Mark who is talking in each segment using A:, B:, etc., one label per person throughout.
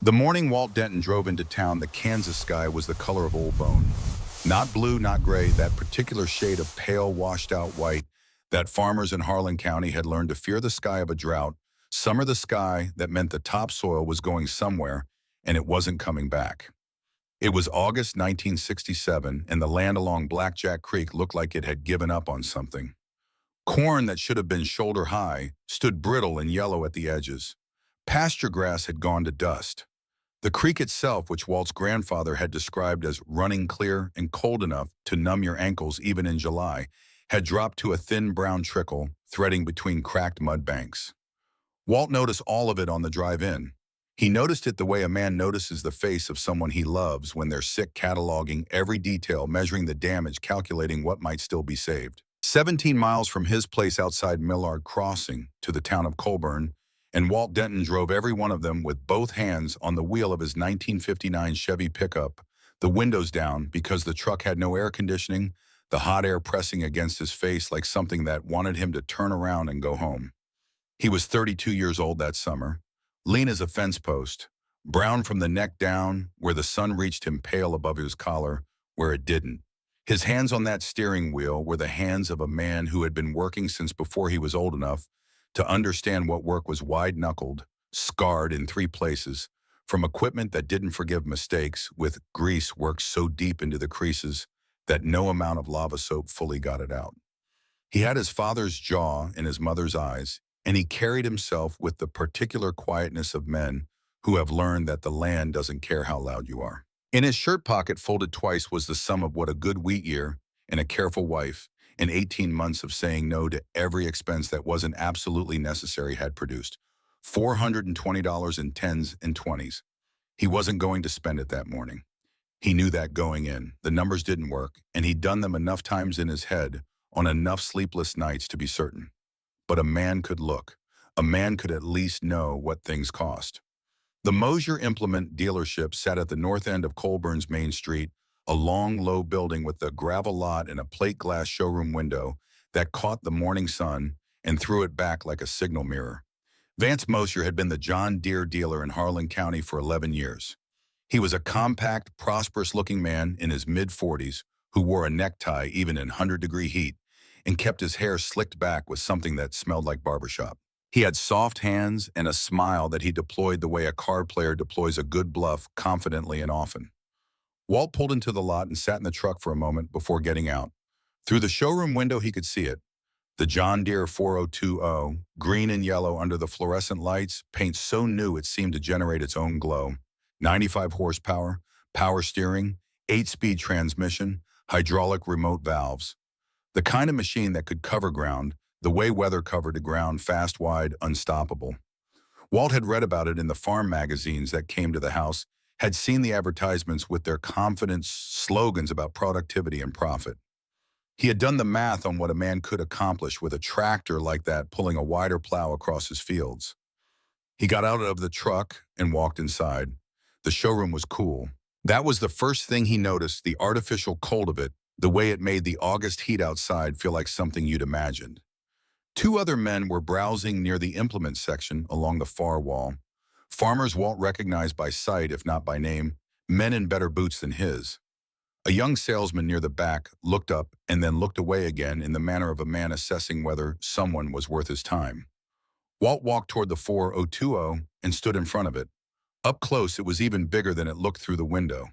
A: The morning Walt Denton drove into town, the Kansas sky was the color of old bone. Not blue, not gray, that particular shade of pale, washed-out white that farmers in Harlan County had learned to fear the sky of a drought, summer the sky that meant the topsoil was going somewhere and it wasn't coming back. It was August 1967, and the land along Blackjack Creek looked like it had given up on something. Corn that should have been shoulder-high stood brittle and yellow at the edges. Pasture grass had gone to dust. The creek itself, which Walt's grandfather had described as running clear and cold enough to numb your ankles even in July, had dropped to a thin brown trickle, threading between cracked mud banks. Walt noticed all of it on the drive in. He noticed it the way a man notices the face of someone he loves when they're sick, cataloging every detail, measuring the damage, calculating what might still be saved. 17 miles from his place outside Millard Crossing to the town of Colburn, and Walt Denton drove every one of them with both hands on the wheel of his 1959 Chevy pickup, the windows down because the truck had no air conditioning, the hot air pressing against his face like something that wanted him to turn around and go home. He was 32 years old that summer, lean as a fence post, brown from the neck down, where the sun reached him, pale above his collar, where it didn't. His hands on that steering wheel were the hands of a man who had been working since before he was old enough to understand what work was, wide-knuckled, scarred in 3 places, from equipment that didn't forgive mistakes, with grease worked so deep into the creases that no amount of lava soap fully got it out. He had his father's jaw and his mother's eyes, and he carried himself with the particular quietness of men who have learned that the land doesn't care how loud you are. In his shirt pocket, folded twice, was the sum of what a good wheat year and a careful wife and 18 months of saying no to every expense that wasn't absolutely necessary had produced. $420 in 10s and 20s. He wasn't going to spend it that morning. He knew that going in. The numbers didn't work, and he'd done them enough times in his head on enough sleepless nights to be certain. But a man could look. A man could at least know what things cost. The Mosier Implement dealership sat at the north end of Colburn's Main Street, a long, low building with a gravel lot and a plate glass showroom window that caught the morning sun and threw it back like a signal mirror. Vance Mosier had been the John Deere dealer in Harlan County for 11 years. He was a compact, prosperous-looking man in his mid-40s who wore a necktie even in 100-degree heat and kept his hair slicked back with something that smelled like barbershop. He had soft hands and a smile that he deployed the way a card player deploys a good bluff, confidently and often. Walt pulled into the lot and sat in the truck for a moment before getting out. Through the showroom window, he could see it. The John Deere 4020, green and yellow under the fluorescent lights, paint so new it seemed to generate its own glow. 95 horsepower, power steering, 8-speed transmission, hydraulic remote valves. The kind of machine that could cover ground, the way weather covered the ground, fast, wide, unstoppable. Walt had read about it in the farm magazines that came to the house, had seen the advertisements with their confident slogans about productivity and profit. He had done the math on what a man could accomplish with a tractor like that pulling a wider plow across his fields. He got out of the truck and walked inside. The showroom was cool. That was the first thing he noticed, the artificial cold of it, the way it made the August heat outside feel like something you'd imagined. 2 other men were browsing near the implement section along the far wall. Farmers Walt recognized by sight, if not by name, men in better boots than his. A young salesman near the back looked up and then looked away again in the manner of a man assessing whether someone was worth his time. Walt walked toward the 4020 and stood in front of it. Up close, it was even bigger than it looked through the window.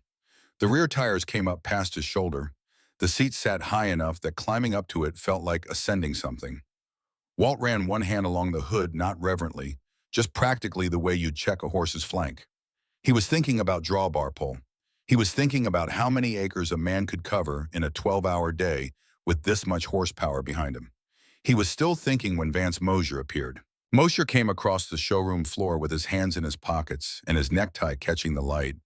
A: The rear tires came up past his shoulder. The seat sat high enough that climbing up to it felt like ascending something. Walt ran one hand along the hood, not reverently, just practically the way you'd check a horse's flank. He was thinking about drawbar pull. He was thinking about how many acres a man could cover in a 12-hour day with this much horsepower behind him. He was still thinking when Vance Mosier appeared. Mosier came across the showroom floor with his hands in his pockets and his necktie catching the light,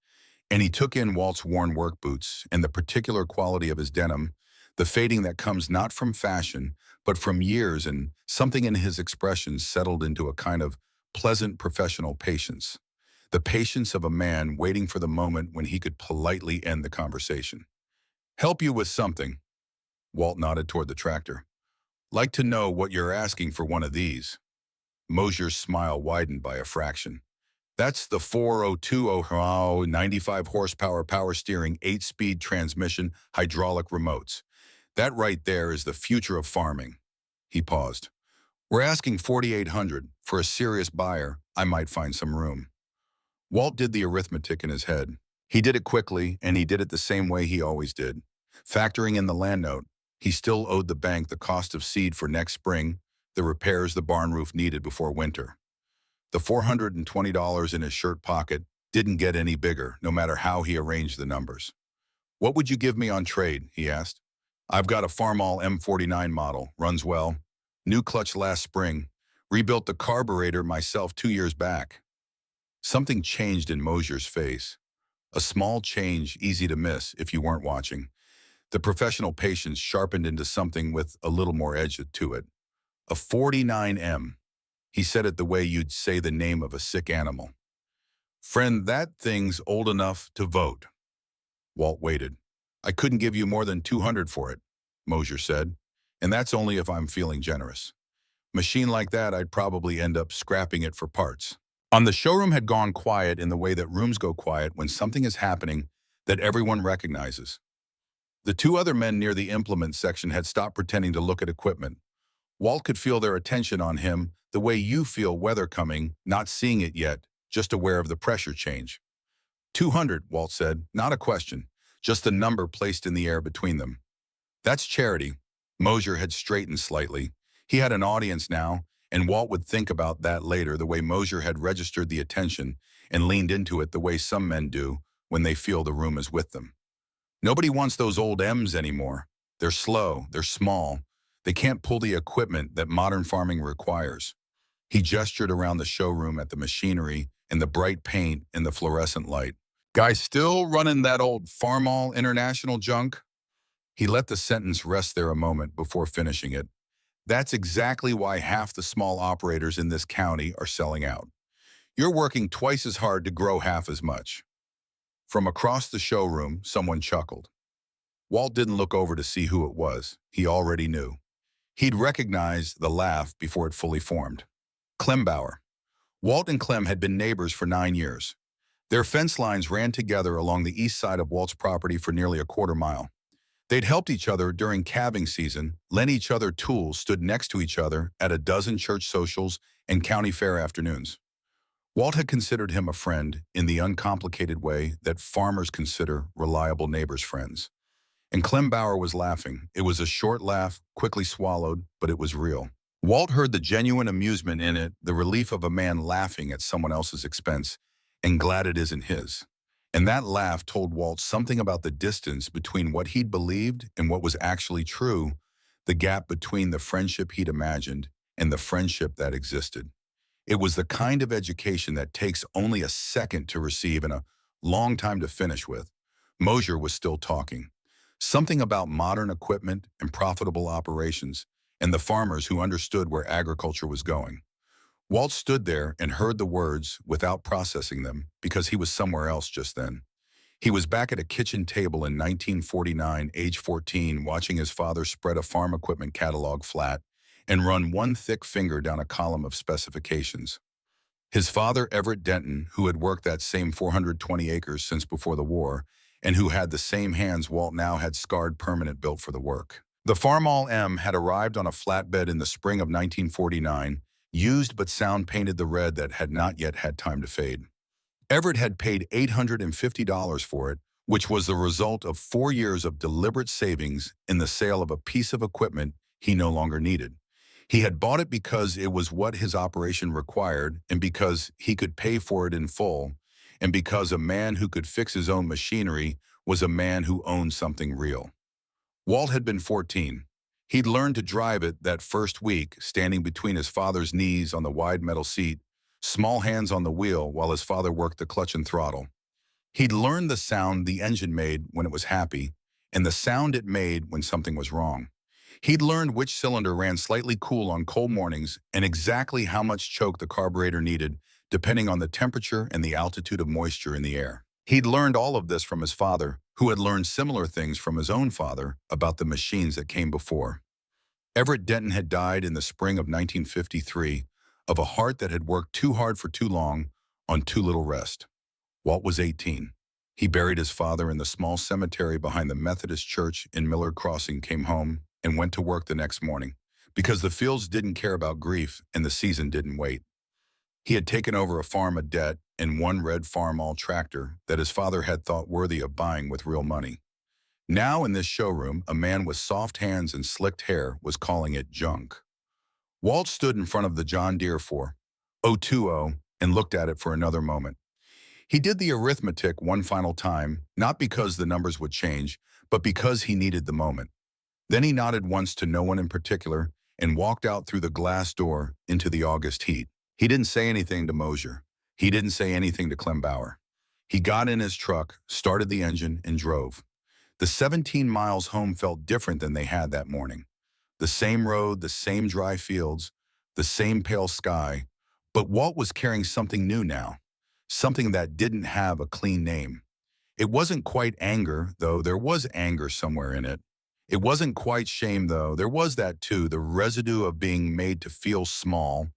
A: and he took in Walt's worn work boots and the particular quality of his denim, the fading that comes not from fashion, but from years, and something in his expressions settled into a kind of pleasant professional patience. The patience of a man waiting for the moment when he could politely end the conversation. "Help you with something?" Walt nodded toward the tractor. "Like to know what you're asking for one of these." Mosier's smile widened by a fraction. That's the 4020 95 horsepower power steering 8-speed transmission hydraulic remotes. That right there is the future of farming. He paused. We're asking 4,800. For a serious buyer, I might find some room. Walt did the arithmetic in his head. He did it quickly, and he did it the same way he always did. Factoring in the land note, he still owed the bank the cost of seed for next spring, the repairs the barn roof needed before winter. The $420 in his shirt pocket didn't get any bigger, no matter how he arranged the numbers. What would you give me on trade, he asked. I've got a Farmall M49 model, runs well. New clutch last spring. Rebuilt the carburetor myself 2 years back. Something changed in Mosier's face. A small change easy to miss if you weren't watching. The professional patience sharpened into something with a little more edge to it. A 49M. He said it the way you'd say the name of a sick animal. Friend, that thing's old enough to vote. Walt waited. I couldn't give you more than 200 for it, Mosier said, and that's only if I'm feeling generous. Machine like that, I'd probably end up scrapping it for parts. The showroom had gone quiet in the way that rooms go quiet when something is happening that everyone recognizes. The two other men near the implement section had stopped pretending to look at equipment. Walt could feel their attention on him the way you feel weather coming, not seeing it yet, just aware of the pressure change. 200, Walt said, not a question, just a number placed in the air between them. That's charity. Mosier had straightened slightly. He had an audience now, and Walt would think about that later, the way Mosier had registered the attention and leaned into it the way some men do when they feel the room is with them. Nobody wants those old M's anymore. They're slow, they're small. They can't pull the equipment that modern farming requires. He gestured around the showroom at the machinery and the bright paint and the fluorescent light. Guys still running that old Farmall International junk? He let the sentence rest there a moment before finishing it. That's exactly why half the small operators in this county are selling out. You're working twice as hard to grow half as much. From across the showroom, someone chuckled. Walt didn't look over to see who it was. He already knew. He'd recognized the laugh before it fully formed. Klembauer. Walt and Clem had been neighbors for 9 years. Their fence lines ran together along the east side of Walt's property for nearly a quarter mile. They'd helped each other during calving season, lent each other tools, stood next to each other at a dozen church socials and county fair afternoons. Walt had considered him a friend in the uncomplicated way that farmers consider reliable neighbors' friends. And Clem Bauer was laughing. It was a short laugh, quickly swallowed, but it was real. Walt heard the genuine amusement in it, the relief of a man laughing at someone else's expense, and glad it isn't his. And that laugh told Walt something about the distance between what he'd believed and what was actually true, the gap between the friendship he'd imagined and the friendship that existed. It was the kind of education that takes only a second to receive and a long time to finish with. Mosier was still talking. Something about modern equipment and profitable operations, and the farmers who understood where agriculture was going. Walt stood there and heard the words without processing them because he was somewhere else just then. He was back at a kitchen table in 1949, age 14, watching his father spread a farm equipment catalog flat and run one thick finger down a column of specifications. His father, Everett Denton, who had worked that same 420 acres since before the war, and who had the same hands Walt now had scarred permanent built for the work. The Farmall M had arrived on a flatbed in the spring of 1949, used but sound painted the red that had not yet had time to fade. Everett had paid $850 for it, which was the result of 4 years of deliberate savings in the sale of a piece of equipment he no longer needed. He had bought it because it was what his operation required, and because he could pay for it in full, and because a man who could fix his own machinery was a man who owned something real. Walt had been 14. He'd learned to drive it that first week, standing between his father's knees on the wide metal seat, small hands on the wheel while his father worked the clutch and throttle. He'd learned the sound the engine made when it was happy, and the sound it made when something was wrong. He'd learned which cylinder ran slightly cool on cold mornings and exactly how much choke the carburetor needed, depending on the temperature and the altitude of moisture in the air. He'd learned all of this from his father, who had learned similar things from his own father about the machines that came before. Everett Denton had died in the spring of 1953 of a heart that had worked too hard for too long on too little rest. Walt was 18. He buried his father in the small cemetery behind the Methodist church in Millard Crossing, came home, and went to work the next morning. Because the fields didn't care about grief and the season didn't wait. He had taken over a farm of debt and one red Farmall tractor that his father had thought worthy of buying with real money. Now in this showroom, a man with soft hands and slicked hair was calling it junk. Walt stood in front of the John Deere 4020 and looked at it for another moment. He did the arithmetic one final time, not because the numbers would change, but because he needed the moment. Then he nodded once to no one in particular and walked out through the glass door into the August heat. He didn't say anything to Mosier. He didn't say anything to Klembauer. He got in his truck, started the engine, and drove. The 17 miles home felt different than they had that morning. The same road, the same dry fields, the same pale sky, but Walt was carrying something new now, something that didn't have a clean name. It wasn't quite anger, though there was anger somewhere in it. It wasn't quite shame, though there was that too, the residue of being made to feel small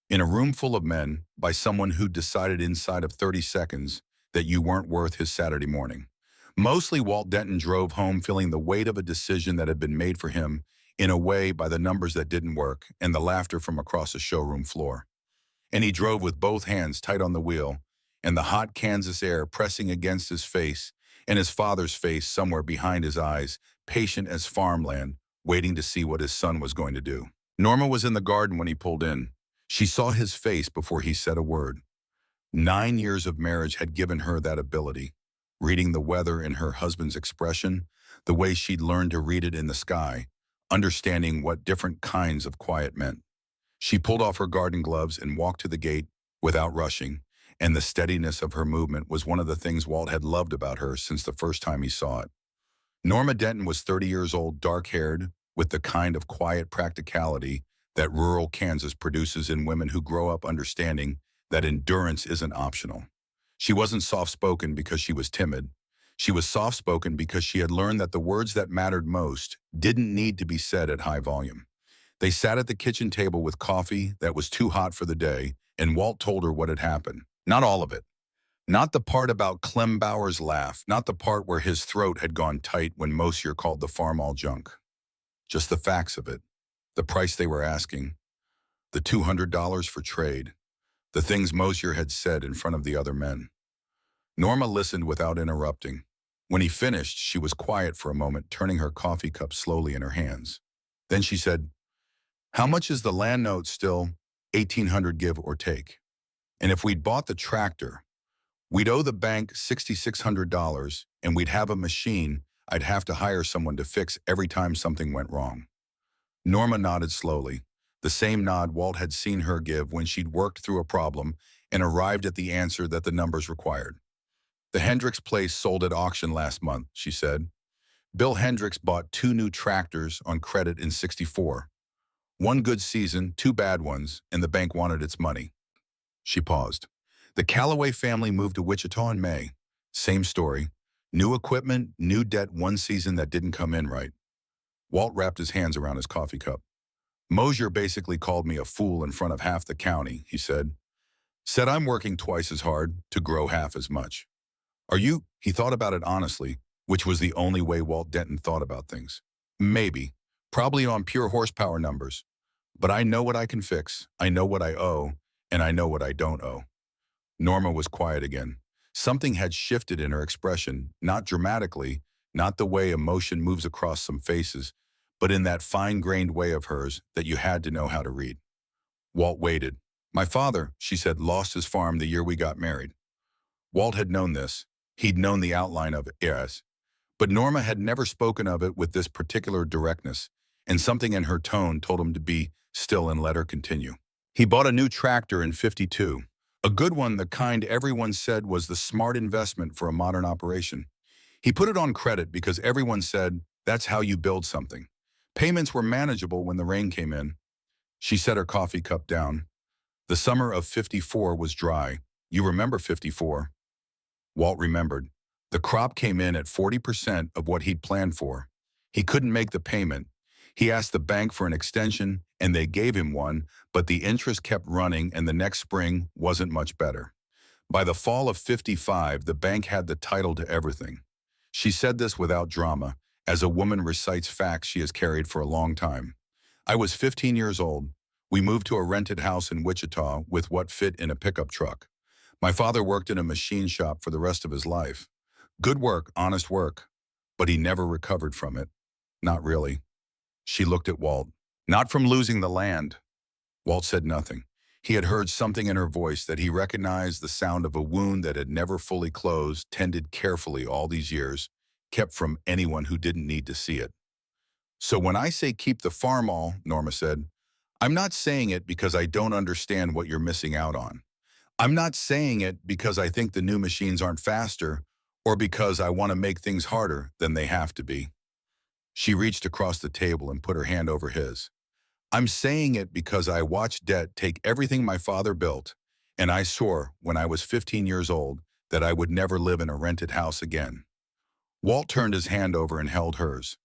A: in a room full of men by someone who decided inside of 30 seconds that you weren't worth his Saturday morning. Mostly Walt Denton drove home feeling the weight of a decision that had been made for him in a way by the numbers that didn't work and the laughter from across the showroom floor. And he drove with both hands tight on the wheel and the hot Kansas air pressing against his face and his father's face somewhere behind his eyes, patient as farmland, waiting to see what his son was going to do. Norma was in the garden when he pulled in. She saw his face before he said a word. 9 years of marriage had given her that ability, reading the weather in her husband's expression, the way she'd learned to read it in the sky, understanding what different kinds of quiet meant. She pulled off her garden gloves and walked to the gate without rushing, and the steadiness of her movement was one of the things Walt had loved about her since the first time he saw it. Norma Denton was 30 years old, dark-haired, with the kind of quiet practicality that rural Kansas produces in women who grow up understanding that endurance isn't optional. She wasn't soft-spoken because she was timid. She was soft-spoken because she had learned that the words that mattered most didn't need to be said at high volume. They sat at the kitchen table with coffee that was too hot for the day, and Walt told her what had happened. Not all of it. Not the part about Klembauer's laugh, not the part where his throat had gone tight when Mosier called the Farmall junk. Just the facts of it. The price they were asking. The $200 for trade. The things Mosier had said in front of the other men. Norma listened without interrupting. When he finished, she was quiet for a moment, turning her coffee cup slowly in her hands. Then she said, "How much is the land note still? $1,800 give or take. And if we'd bought the tractor, we'd owe the bank $6,600, and we'd have a machine I'd have to hire someone to fix every time something went wrong." Norma nodded slowly, the same nod Walt had seen her give when she'd worked through a problem and arrived at the answer that the numbers required. "The Hendricks place sold at auction last month," she said. "Bill Hendricks bought 2 new tractors on credit in '64. 1 good season, 2 bad ones, and the bank wanted its money." She paused. "The Callaway family moved to Wichita in May. Same story. New equipment, new debt, 1 season that didn't come in right." Walt wrapped his hands around his coffee cup. "Mosier basically called me a fool in front of half the county," he said. "Said I'm working twice as hard to grow half as much. Are you?" He thought about it honestly, which was the only way Walt Denton thought about things. "Maybe. Probably on pure horsepower numbers. But I know what I can fix, I know what I owe, and I know what I don't owe." Norma was quiet again. Something had shifted in her expression, not dramatically, not the way emotion moves across some faces, but in that fine-grained way of hers that you had to know how to read. Walt waited. "My father," she said, "lost his farm the year we got married." Walt had known this. He'd known the outline of it, yes. But Norma had never spoken of it with this particular directness, and something in her tone told him to be still and let her continue. "He bought a new tractor in '52. A good one, the kind everyone said was the smart investment for a modern operation. He put it on credit because everyone said that's how you build something. Payments were manageable when the rain came in." She set her coffee cup down. "The summer of '54 was dry. You remember '54? Walt remembered. The crop came in at 40% of what he'd planned for. He couldn't make the payment. He asked the bank for an extension, and they gave him one, but the interest kept running, and the next spring wasn't much better. By the fall of 55, the bank had the title to everything. She said this without drama, as a woman recites facts she has carried for a long time. I was 15 years old. We moved to a rented house in Wichita with what fit in a pickup truck. My father worked in a machine shop for the rest of his life. Good work, honest work. But he never recovered from it. Not really. She looked at Walt. Not from losing the land. Walt said nothing. He had heard something in her voice that he recognized, the sound of a wound that had never fully closed, tended carefully all these years, kept from anyone who didn't need to see it. So when I say keep the Farmall, Norma said, I'm not saying it because I don't understand what you're missing out on. I'm not saying it because I think the new machines aren't faster or because I want to make things harder than they have to be. She reached across the table and put her hand over his. I'm saying it because I watched debt take everything my father built, and I swore when I was 15 years old that I would never live in a rented house again. Walt turned his hand over and held hers.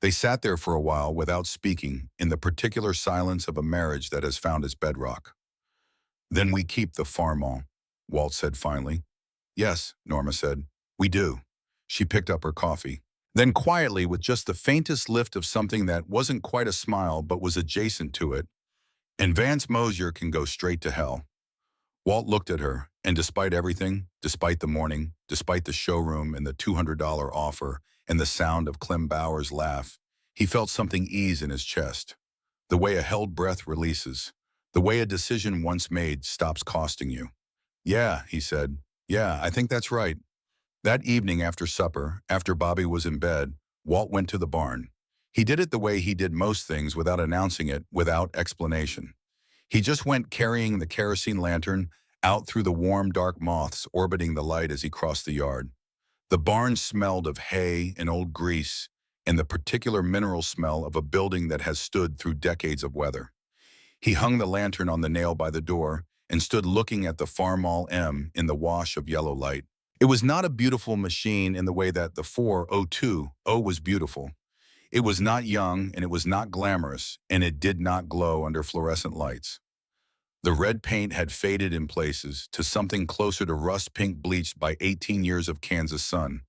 A: They sat there for a while without speaking, in the particular silence of a marriage that has found its bedrock. Then we keep the Farmall, Walt said finally. Yes, Norma said. We do. She picked up her coffee. Then quietly, with just the faintest lift of something that wasn't quite a smile but was adjacent to it, and Vance Mosier can go straight to hell. Walt looked at her, and despite everything, despite the morning, despite the showroom and the $200 offer and the sound of Clem Bauer's laugh, he felt something ease in his chest. The way a held breath releases. The way a decision once made stops costing you. Yeah, he said. Yeah, I think that's right. That evening after supper, after Bobby was in bed, Walt went to the barn. He did it the way he did most things, without announcing it, without explanation. He just went, carrying the kerosene lantern out through the warm, dark moths orbiting the light as he crossed the yard. The barn smelled of hay and old grease and the particular mineral smell of a building that has stood through decades of weather. He hung the lantern on the nail by the door and stood looking at the Farmall M in the wash of yellow light. It was not a beautiful machine in the way that the 402 was beautiful. It was not young, and it was not glamorous, and it did not glow under fluorescent lights. The red paint had faded in places to something closer to rust pink bleached by 18 years of Kansas sun.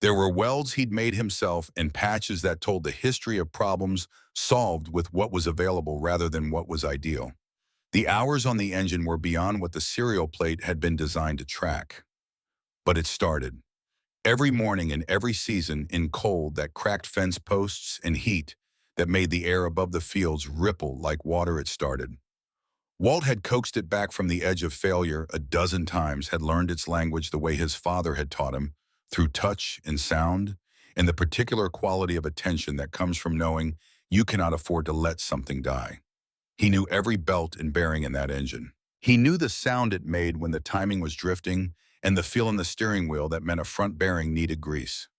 A: There were welds he'd made himself and patches that told the history of problems solved with what was available rather than what was ideal. The hours on the engine were beyond what the serial plate had been designed to track. But it started. Every morning and every season, in cold that cracked fence posts and heat that made the air above the fields ripple like water, it started. Walt had coaxed it back from the edge of failure a dozen times, had learned its language the way his father had taught him, through touch and sound, and the particular quality of attention that comes from knowing you cannot afford to let something die. He knew every belt and bearing in that engine. He knew the sound it made when the timing was drifting, and the feel in the steering wheel that meant a front bearing needed grease.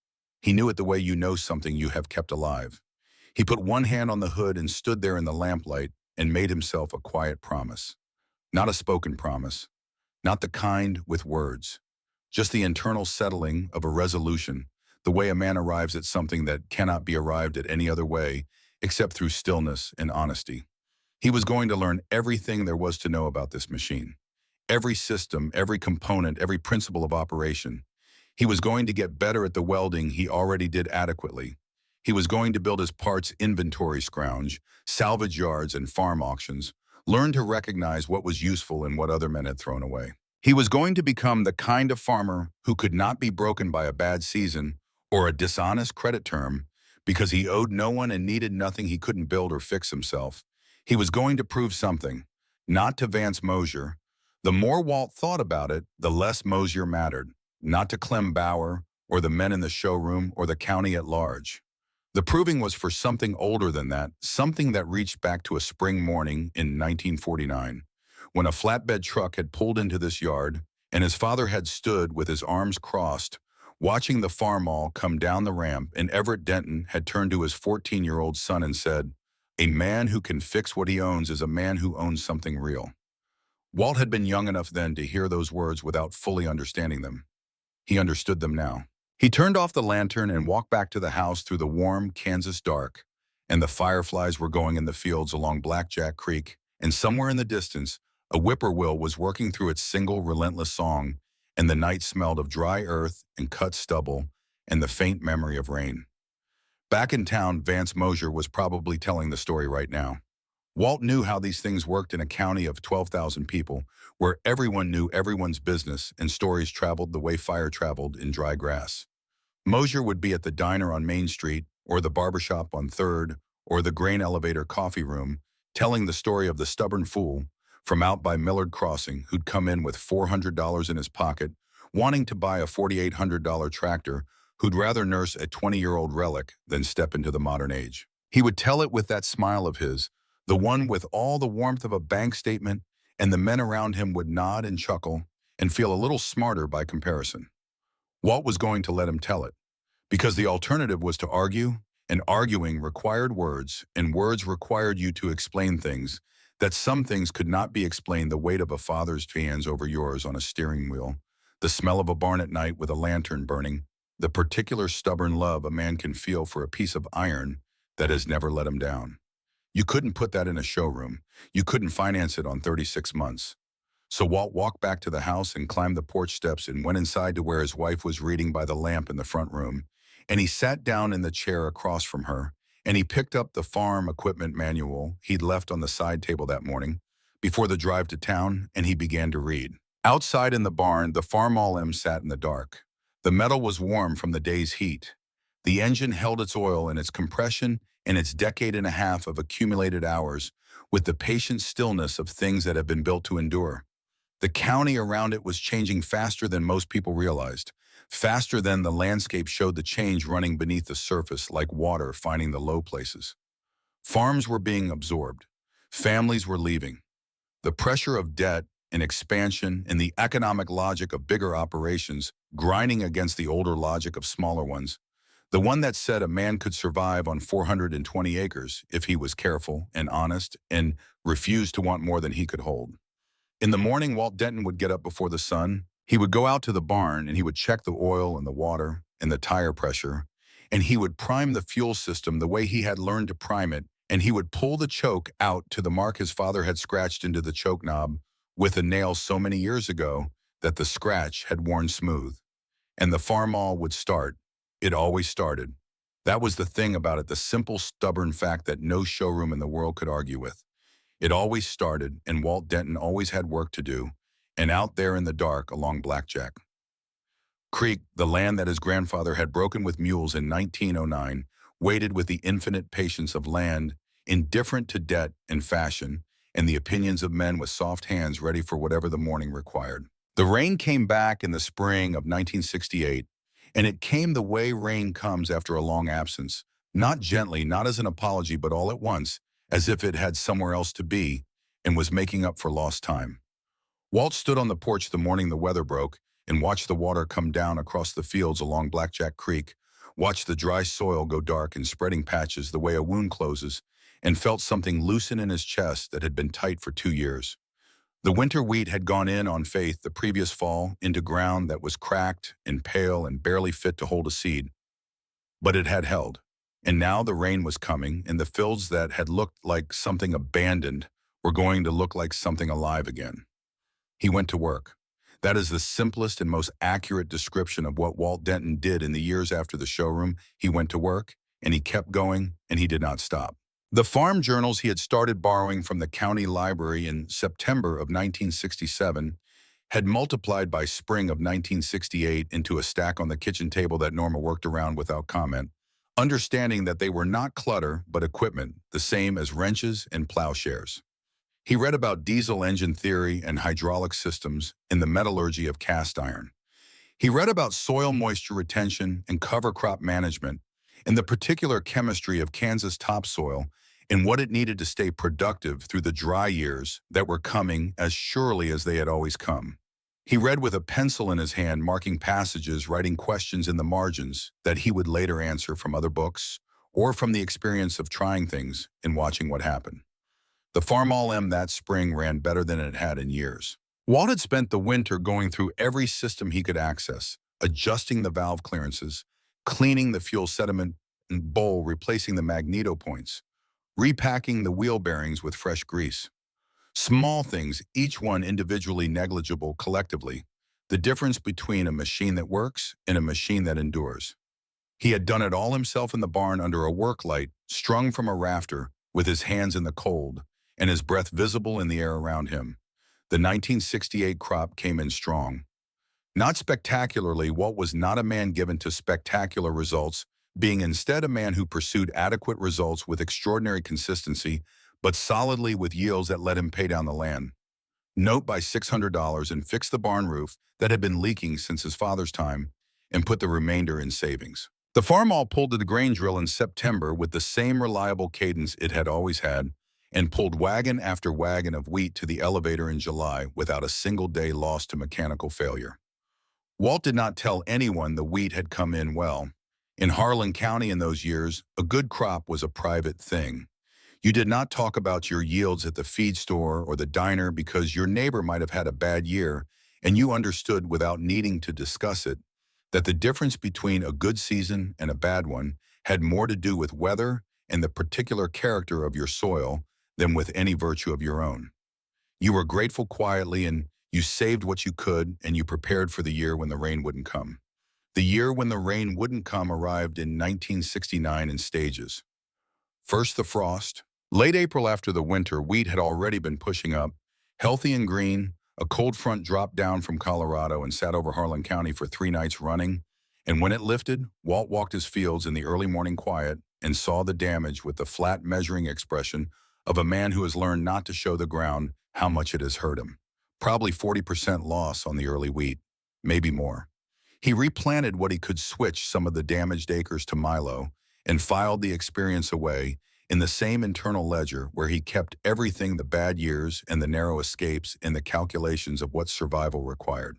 A: He knew it the way you know something you have kept alive. He put one hand on the hood and stood there in the lamplight and made himself a quiet promise. Not a spoken promise, not the kind with words, just the internal settling of a resolution, the way a man arrives at something that cannot be arrived at any other way except through stillness and honesty. He was going to learn everything there was to know about this machine. Every system, every component, every principle of operation. He was going to get better at the welding he already did adequately. He was going to build his parts inventory scrounge, salvage yards and farm auctions, learn to recognize what was useful and what other men had thrown away. He was going to become the kind of farmer who could not be broken by a bad season or a dishonest credit term because he owed no one and needed nothing he couldn't build or fix himself. He was going to prove something, not to Vance Mosier. The more Walt thought about it, the less Mosier mattered, not to Clem Bauer or the men in the showroom or the county at large. The proving was for something older than that, something that reached back to a spring morning in 1949, when a flatbed truck had pulled into this yard and his father had stood with his arms crossed, watching the Farmall come down the ramp, and Everett Denton had turned to his 14-year-old son and said, "A man who can fix what he owns is a man who owns something real." Walt had been young enough then to hear those words without fully understanding them. He understood them now. He turned off the lantern and walked back to the house through the warm Kansas dark, and the fireflies were going in the fields along Blackjack Creek, and somewhere in the distance, a whippoorwill was working through its single relentless song and the night smelled of dry earth and cut stubble and the faint memory of rain. Back in town, Vance Mosier was probably telling the story right now. Walt knew how these things worked in a county of 12,000 people, where everyone knew everyone's business and stories traveled the way fire traveled in dry grass. Mosier would be at the diner on Main Street, or the barbershop on 3rd, or the grain elevator coffee room, telling the story of the stubborn fool from out by Millard Crossing who'd come in with $400 in his pocket, wanting to buy a $4,800 tractor, who'd rather nurse a 20-year-old relic than step into the modern age. He would tell it with that smile of his, the one with all the warmth of a bank statement, and the men around him would nod and chuckle and feel a little smarter by comparison. Walt was going to let him tell it, because the alternative was to argue, and arguing required words, and words required you to explain things, that some things could not be explained: the weight of a father's hands over yours on a steering wheel, the smell of a barn at night with a lantern burning, the particular stubborn love a man can feel for a piece of iron that has never let him down. You couldn't put that in a showroom. You couldn't finance it on 36 months. So Walt walked back to the house and climbed the porch steps and went inside to where his wife was reading by the lamp in the front room. And he sat down in the chair across from her, and he picked up the farm equipment manual he'd left on the side table that morning before the drive to town, and he began to read. Outside in the barn, the Farmall M sat in the dark. The metal was warm from the day's heat. The engine held its oil and its compression and its decade and a half of accumulated hours with the patient stillness of things that have been built to endure. The county around it was changing faster than most people realized, faster than the landscape showed the change running beneath the surface like water finding the low places. Farms were being absorbed. Families were leaving. The pressure of debt and expansion and the economic logic of bigger operations grinding against the older logic of smaller ones, the one that said a man could survive on 420 acres if he was careful and honest and refused to want more than he could hold. In the morning, Walt Denton would get up before the sun. He would go out to the barn and he would check the oil and the water and the tire pressure, and he would prime the fuel system the way he had learned to prime it, and he would pull the choke out to the mark his father had scratched into the choke knob with a nail so many years ago that the scratch had worn smooth. And the Farmall would start. It always started. That was the thing about it, the simple, stubborn fact that no showroom in the world could argue with. It always started, and Walt Denton always had work to do, and out there in the dark along Blackjack Creek, the land that his grandfather had broken with mules in 1909, waited with the infinite patience of land, indifferent to debt and fashion, and the opinions of men with soft hands ready for whatever the morning required. The rain came back in the spring of 1968, and it came the way rain comes after a long absence, not gently, not as an apology, but all at once, as if it had somewhere else to be and was making up for lost time. Walt stood on the porch the morning the weather broke and watched the water come down across the fields along Blackjack Creek, watched the dry soil go dark in spreading patches the way a wound closes, and felt something loosen in his chest that had been tight for 2 years. The winter wheat had gone in on faith the previous fall into ground that was cracked and pale and barely fit to hold a seed. But it had held. And now the rain was coming, and the fields that had looked like something abandoned were going to look like something alive again. He went to work. That is the simplest and most accurate description of what Walt Denton did in the years after the showroom. He went to work, and he kept going, and he did not stop. The farm journals he had started borrowing from the county library in September of 1967 had multiplied by spring of 1968 into a stack on the kitchen table that Norma worked around without comment, understanding that they were not clutter but equipment, the same as wrenches and plowshares. He read about diesel engine theory and hydraulic systems in the metallurgy of cast iron. He read about soil moisture retention and cover crop management and the particular chemistry of Kansas topsoil and what it needed to stay productive through the dry years that were coming as surely as they had always come. He read with a pencil in his hand, marking passages, writing questions in the margins that he would later answer from other books or from the experience of trying things and watching what happened. The Farmall M that spring ran better than it had in years. Walt had spent the winter going through every system he could access, adjusting the valve clearances, cleaning the fuel sediment bowl, replacing the magneto points, repacking the wheel bearings with fresh grease. Small things, each one individually negligible collectively, The difference between a machine that works and a machine that endures. He had done it all himself in the barn under a work light, strung from a rafter, with his hands in the cold, and his breath visible in the air around him. The 1968 crop came in strong. Not spectacularly, Walt was not a man given to spectacular results, being instead a man who pursued adequate results with extraordinary consistency, but solidly with yields that let him pay down the land. Note by $600 and fix the barn roof that had been leaking since his father's time, and put the remainder in savings. The Farmall pulled to the grain drill in September with the same reliable cadence it had always had, and pulled wagon after wagon of wheat to the elevator in July without a single day lost to mechanical failure. Walt did not tell anyone the wheat had come in well. In Harlan County in those years, a good crop was a private thing. You did not talk about your yields at the feed store or the diner because your neighbor might have had a bad year, and you understood without needing to discuss it that the difference between a good season and a bad one had more to do with weather and the particular character of your soil than with any virtue of your own. You were grateful quietly, and you saved what you could, and you prepared for the year when the rain wouldn't come. The year when the rain wouldn't come arrived in 1969 in stages. First the frost. Late April after the winter, wheat had already been pushing up. Healthy and green, a cold front dropped down from Colorado and sat over Harlan County for 3 nights running. And when it lifted, Walt walked his fields in the early morning quiet and saw the damage with the flat measuring expression of a man who has learned not to show the ground how much it has hurt him. Probably 40% loss on the early wheat, maybe more. He replanted what he could, switch some of the damaged acres to Milo, and filed the experience away in the same internal ledger where he kept everything, the bad years and the narrow escapes, in the calculations of what survival required.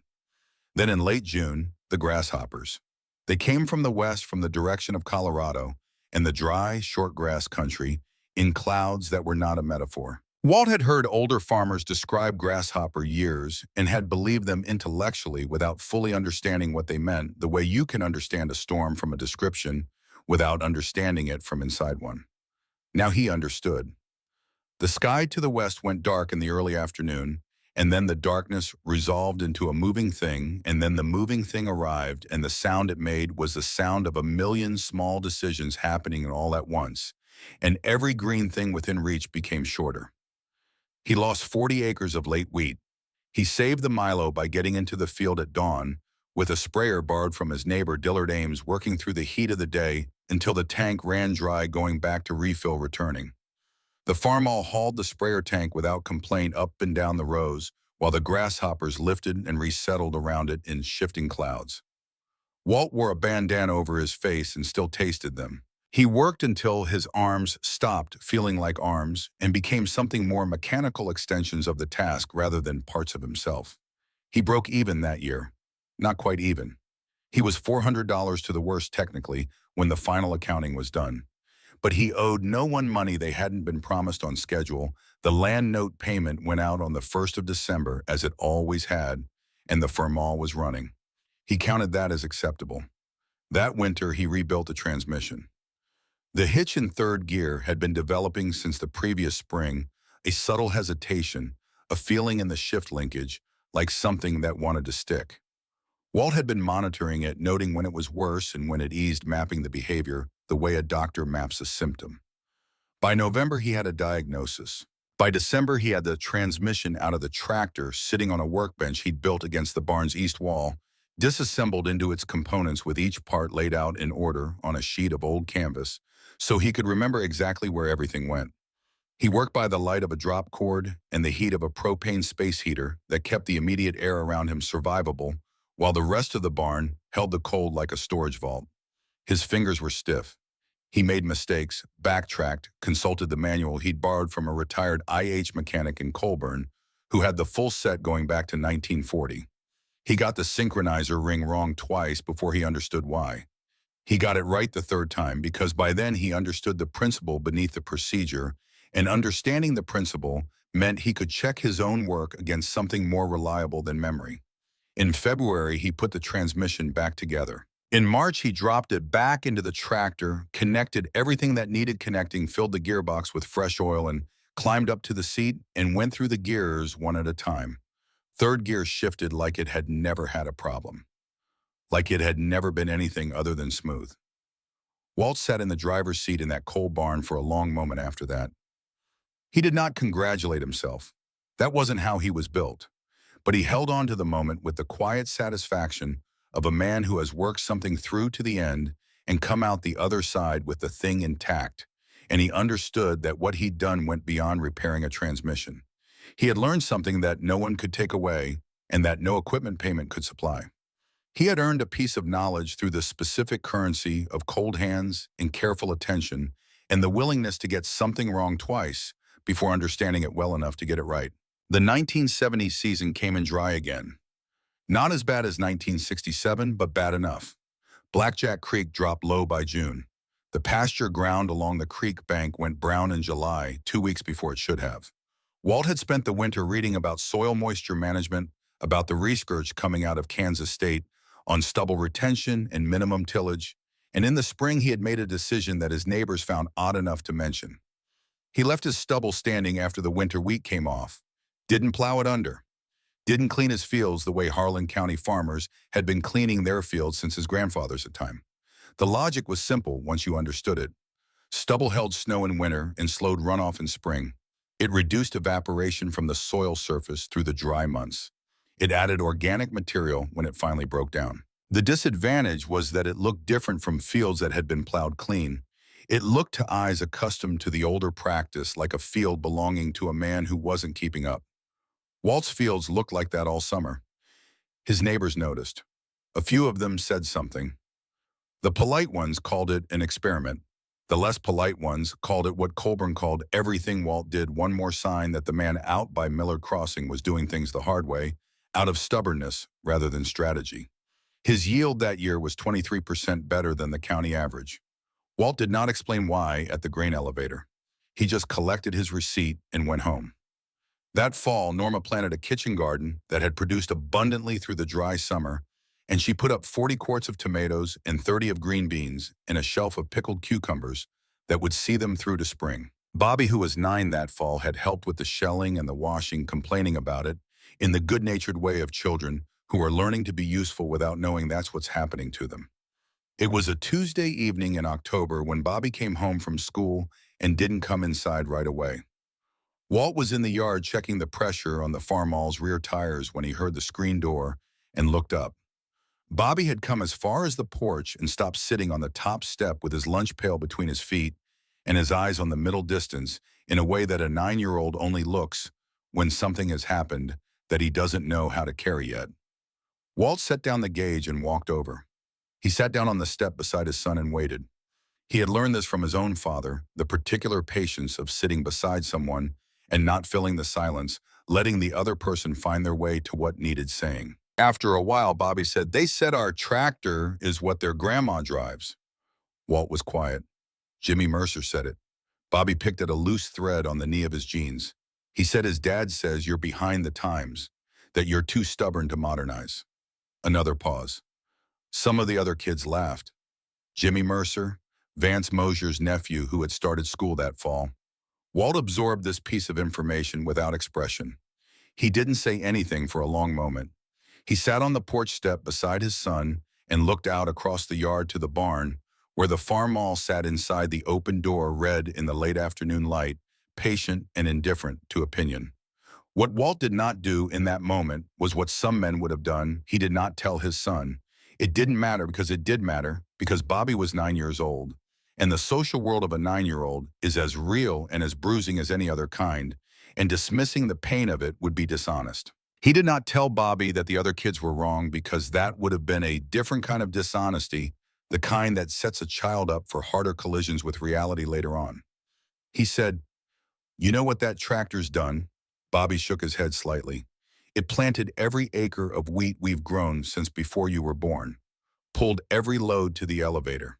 A: Then in late June, the grasshoppers. They came from the west, from the direction of Colorado and the dry, short grass country, in clouds that were not a metaphor. Walt had heard older farmers describe grasshopper years and had believed them intellectually without fully understanding what they meant, the way you can understand a storm from a description without understanding it from inside one. Now he understood. The sky to the west went dark in the early afternoon, and then the darkness resolved into a moving thing, and then the moving thing arrived, and the sound it made was the sound of a million small decisions happening all at once, and every green thing within reach became shorter. He lost 40 acres of late wheat. He saved the Milo by getting into the field at dawn, with a sprayer borrowed from his neighbor Dillard Ames, working through the heat of the day until the tank ran dry, going back to refill, returning. The Farmall hauled the sprayer tank without complaint up and down the rows, while the grasshoppers lifted and resettled around it in shifting clouds. Walt wore a bandana over his face and still tasted them. He worked until his arms stopped feeling like arms and became something more, mechanical extensions of the task rather than parts of himself. He broke even that year. Not quite even. He was $400 to the worst technically when the final accounting was done. But he owed no one money they hadn't been promised on schedule. The land note payment went out on the 1st of December, as it always had, and the Farmall was running. He counted that as acceptable. That winter, he rebuilt the transmission. The hitch in third gear had been developing since the previous spring, a subtle hesitation, a feeling in the shift linkage, like something that wanted to stick. Walt had been monitoring it, noting when it was worse and when it eased, mapping the behavior the way a doctor maps a symptom. By November, he had a diagnosis. By December, he had the transmission out of the tractor sitting on a workbench he'd built against the barn's east wall, disassembled into its components with each part laid out in order on a sheet of old canvas, so he could remember exactly where everything went. He worked by the light of a drop cord and the heat of a propane space heater that kept the immediate air around him survivable, while the rest of the barn held the cold like a storage vault. His fingers were stiff. He made mistakes, backtracked, consulted the manual he'd borrowed from a retired IH mechanic in Colburn who had the full set going back to 1940. He got the synchronizer ring wrong twice before he understood why. He got it right the third time because by then he understood the principle beneath the procedure, and understanding the principle meant he could check his own work against something more reliable than memory. In February, he put the transmission back together. In March, he dropped it back into the tractor, connected everything that needed connecting, filled the gearbox with fresh oil, and climbed up to the seat and went through the gears one at a time. Third gear shifted like it had never had a problem, like it had never been anything other than smooth. Walt sat in the driver's seat in that coal barn for a long moment after that. He did not congratulate himself. That wasn't how he was built. But he held on to the moment with the quiet satisfaction of a man who has worked something through to the end and come out the other side with the thing intact. And he understood that what he'd done went beyond repairing a transmission. He had learned something that no one could take away and that no equipment payment could supply. He had earned a piece of knowledge through the specific currency of cold hands and careful attention and the willingness to get something wrong twice before understanding it well enough to get it right. The 1970 season came in dry again. Not as bad as 1967, but bad enough. Blackjack Creek dropped low by June. The pasture ground along the creek bank went brown in July, 2 weeks before it should have. Walt had spent the winter reading about soil moisture management, about the research coming out of Kansas State on stubble retention and minimum tillage, and in the spring he had made a decision that his neighbors found odd enough to mention. He left his stubble standing after the winter wheat came off, didn't plow it under, didn't clean his fields the way Harlan County farmers had been cleaning their fields since his grandfather's time. The logic was simple once you understood it. Stubble held snow in winter and slowed runoff in spring. It reduced evaporation from the soil surface through the dry months. It added organic material when it finally broke down. The disadvantage was that it looked different from fields that had been plowed clean. It looked to eyes accustomed to the older practice like a field belonging to a man who wasn't keeping up. Walt's fields looked like that all summer. His neighbors noticed. A few of them said something. The polite ones called it an experiment. The less polite ones called it what Colburn called everything Walt did, one more sign that the man out by Miller Crossing was doing things the hard way, out of stubbornness rather than strategy. His yield that year was 23% better than the county average. Walt did not explain why at the grain elevator. He just collected his receipt and went home. That fall, Norma planted a kitchen garden that had produced abundantly through the dry summer, and she put up 40 quarts of tomatoes and 30 of green beans and a shelf of pickled cucumbers that would see them through to spring. Bobby, who was 9 that fall, had helped with the shelling and the washing, complaining about it in the good-natured way of children who are learning to be useful without knowing that's what's happening to them. It was a Tuesday evening in October when Bobby came home from school and didn't come inside right away. Walt was in the yard checking the pressure on the Farmall's rear tires when he heard the screen door and looked up. Bobby had come as far as the porch and stopped sitting on the top step with his lunch pail between his feet and his eyes on the middle distance in a way that a 9-year-old only looks when something has happened that he doesn't know how to carry yet. Walt set down the gauge and walked over. He sat down on the step beside his son and waited. He had learned this from his own father, the particular patience of sitting beside someone and not filling the silence, letting the other person find their way to what needed saying. After a while, Bobby said, "They said our tractor is what their grandma drives." Walt was quiet. Jimmy Mercer said it. Bobby picked at a loose thread on the knee of his jeans. He said his dad says you're behind the times, that you're too stubborn to modernize. Another pause. Some of the other kids laughed. Jimmy Mercer, Vance Mosier's nephew who had started school that fall. Walt absorbed this piece of information without expression. He didn't say anything for a long moment. He sat on the porch step beside his son and looked out across the yard to the barn, where the Farmall sat inside the open door red in the late afternoon light, patient and indifferent to opinion. What Walt did not do in that moment was what some men would have done. He did not tell his son. It didn't matter because it did matter, because Bobby was 9 years old. And the social world of a 9-year-old is as real and as bruising as any other kind, and dismissing the pain of it would be dishonest. He did not tell Bobby that the other kids were wrong because that would have been a different kind of dishonesty, the kind that sets a child up for harder collisions with reality later on. He said, "You know what that tractor's done?" Bobby shook his head slightly. "It planted every acre of wheat we've grown since before you were born, pulled every load to the elevator.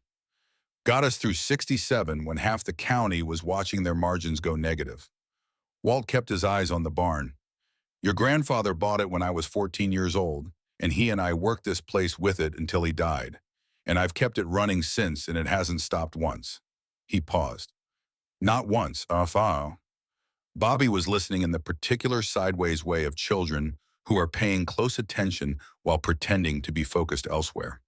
A: Got us through 67 when half the county was watching their margins go negative." Walt kept his eyes on the barn. "Your grandfather bought it when I was 14 years old, and he and I worked this place with it until he died. And I've kept it running since, and it hasn't stopped once." He paused. "Not once, Bobby was listening in the particular sideways way of children who are paying close attention while pretending to be focused elsewhere.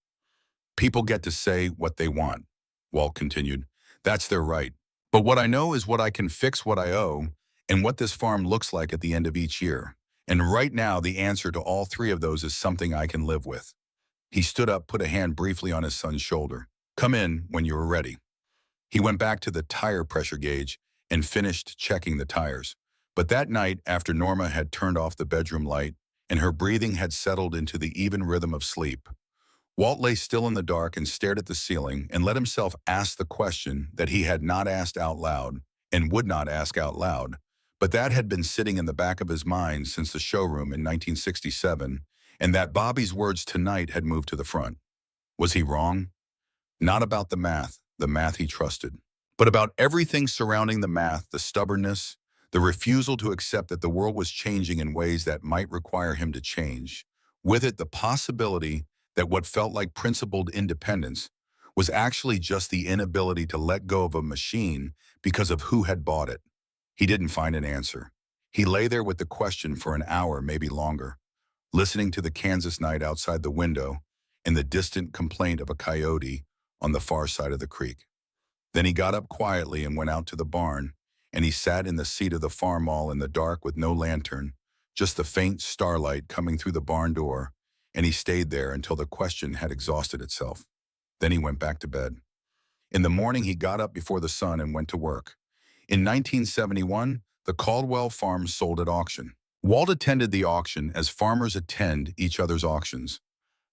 A: People get to say what they want, Walt continued. That's their right. But what I know is what I can fix what I owe and what this farm looks like at the end of each year. And right now, the answer to all three of those is something I can live with. He stood up, put a hand briefly on his son's shoulder. Come in when you are ready. He went back to the tire pressure gauge and finished checking the tires. But that night, after Norma had turned off the bedroom light and her breathing had settled into the even rhythm of sleep, Walt lay still in the dark and stared at the ceiling and let himself ask the question that he had not asked out loud and would not ask out loud, but that had been sitting in the back of his mind since the showroom in 1967, and that Bobby's words tonight had moved to the front. Was he wrong? Not about the math he trusted, but about everything surrounding the math, the stubbornness, the refusal to accept that the world was changing in ways that might require him to change. With it, the possibility that what felt like principled independence was actually just the inability to let go of a machine because of who had bought it. He didn't find an answer. He lay there with the question for an hour, maybe longer, listening to the Kansas night outside the window and the distant complaint of a coyote on the far side of the creek. Then he got up quietly and went out to the barn, and he sat in the seat of the Farmall in the dark with no lantern, just the faint starlight coming through the barn door, and he stayed there until the question had exhausted itself. Then he went back to bed. In the morning, he got up before the sun and went to work. In 1971, the Caldwell farm sold at auction. Walt attended the auction as farmers attend each other's auctions,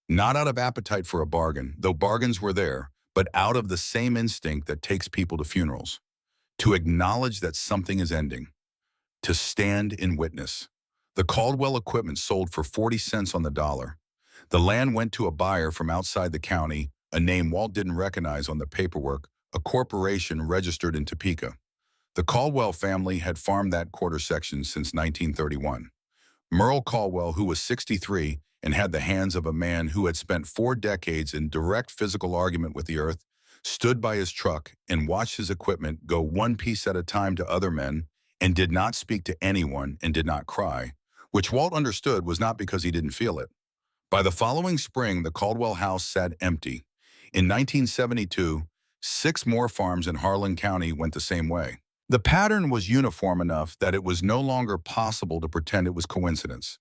A: not out of appetite for a bargain, though bargains were there, but out of the same instinct that takes people to funerals, to acknowledge that something is ending, to stand in witness. The Caldwell equipment sold for 40 cents on the dollar. The land went to a buyer from outside the county, a name Walt didn't recognize on the paperwork, a corporation registered in Topeka. The Caldwell family had farmed that quarter section since 1931. Merle Caldwell, who was 63 and had the hands of a man who had spent 4 decades in direct physical argument with the earth, stood by his truck and watched his equipment go one piece at a time to other men and did not speak to anyone and did not cry, which Walt understood was not because he didn't feel it. By the following spring, the Caldwell house sat empty. In 1972, 6 more farms in Harlan County went the same way. The pattern was uniform enough that it was no longer possible to pretend it was coincidence.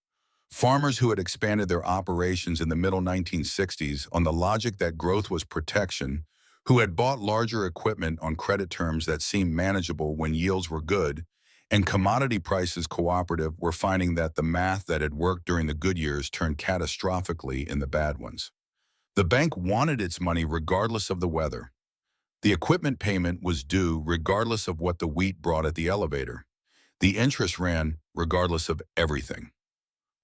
A: Farmers who had expanded their operations in the middle 1960s on the logic that growth was protection, who had bought larger equipment on credit terms that seemed manageable when yields were good, and commodity prices cooperative, were finding that the math that had worked during the good years turned catastrophically in the bad ones. The bank wanted its money regardless of the weather. The equipment payment was due regardless of what the wheat brought at the elevator. The interest ran regardless of everything.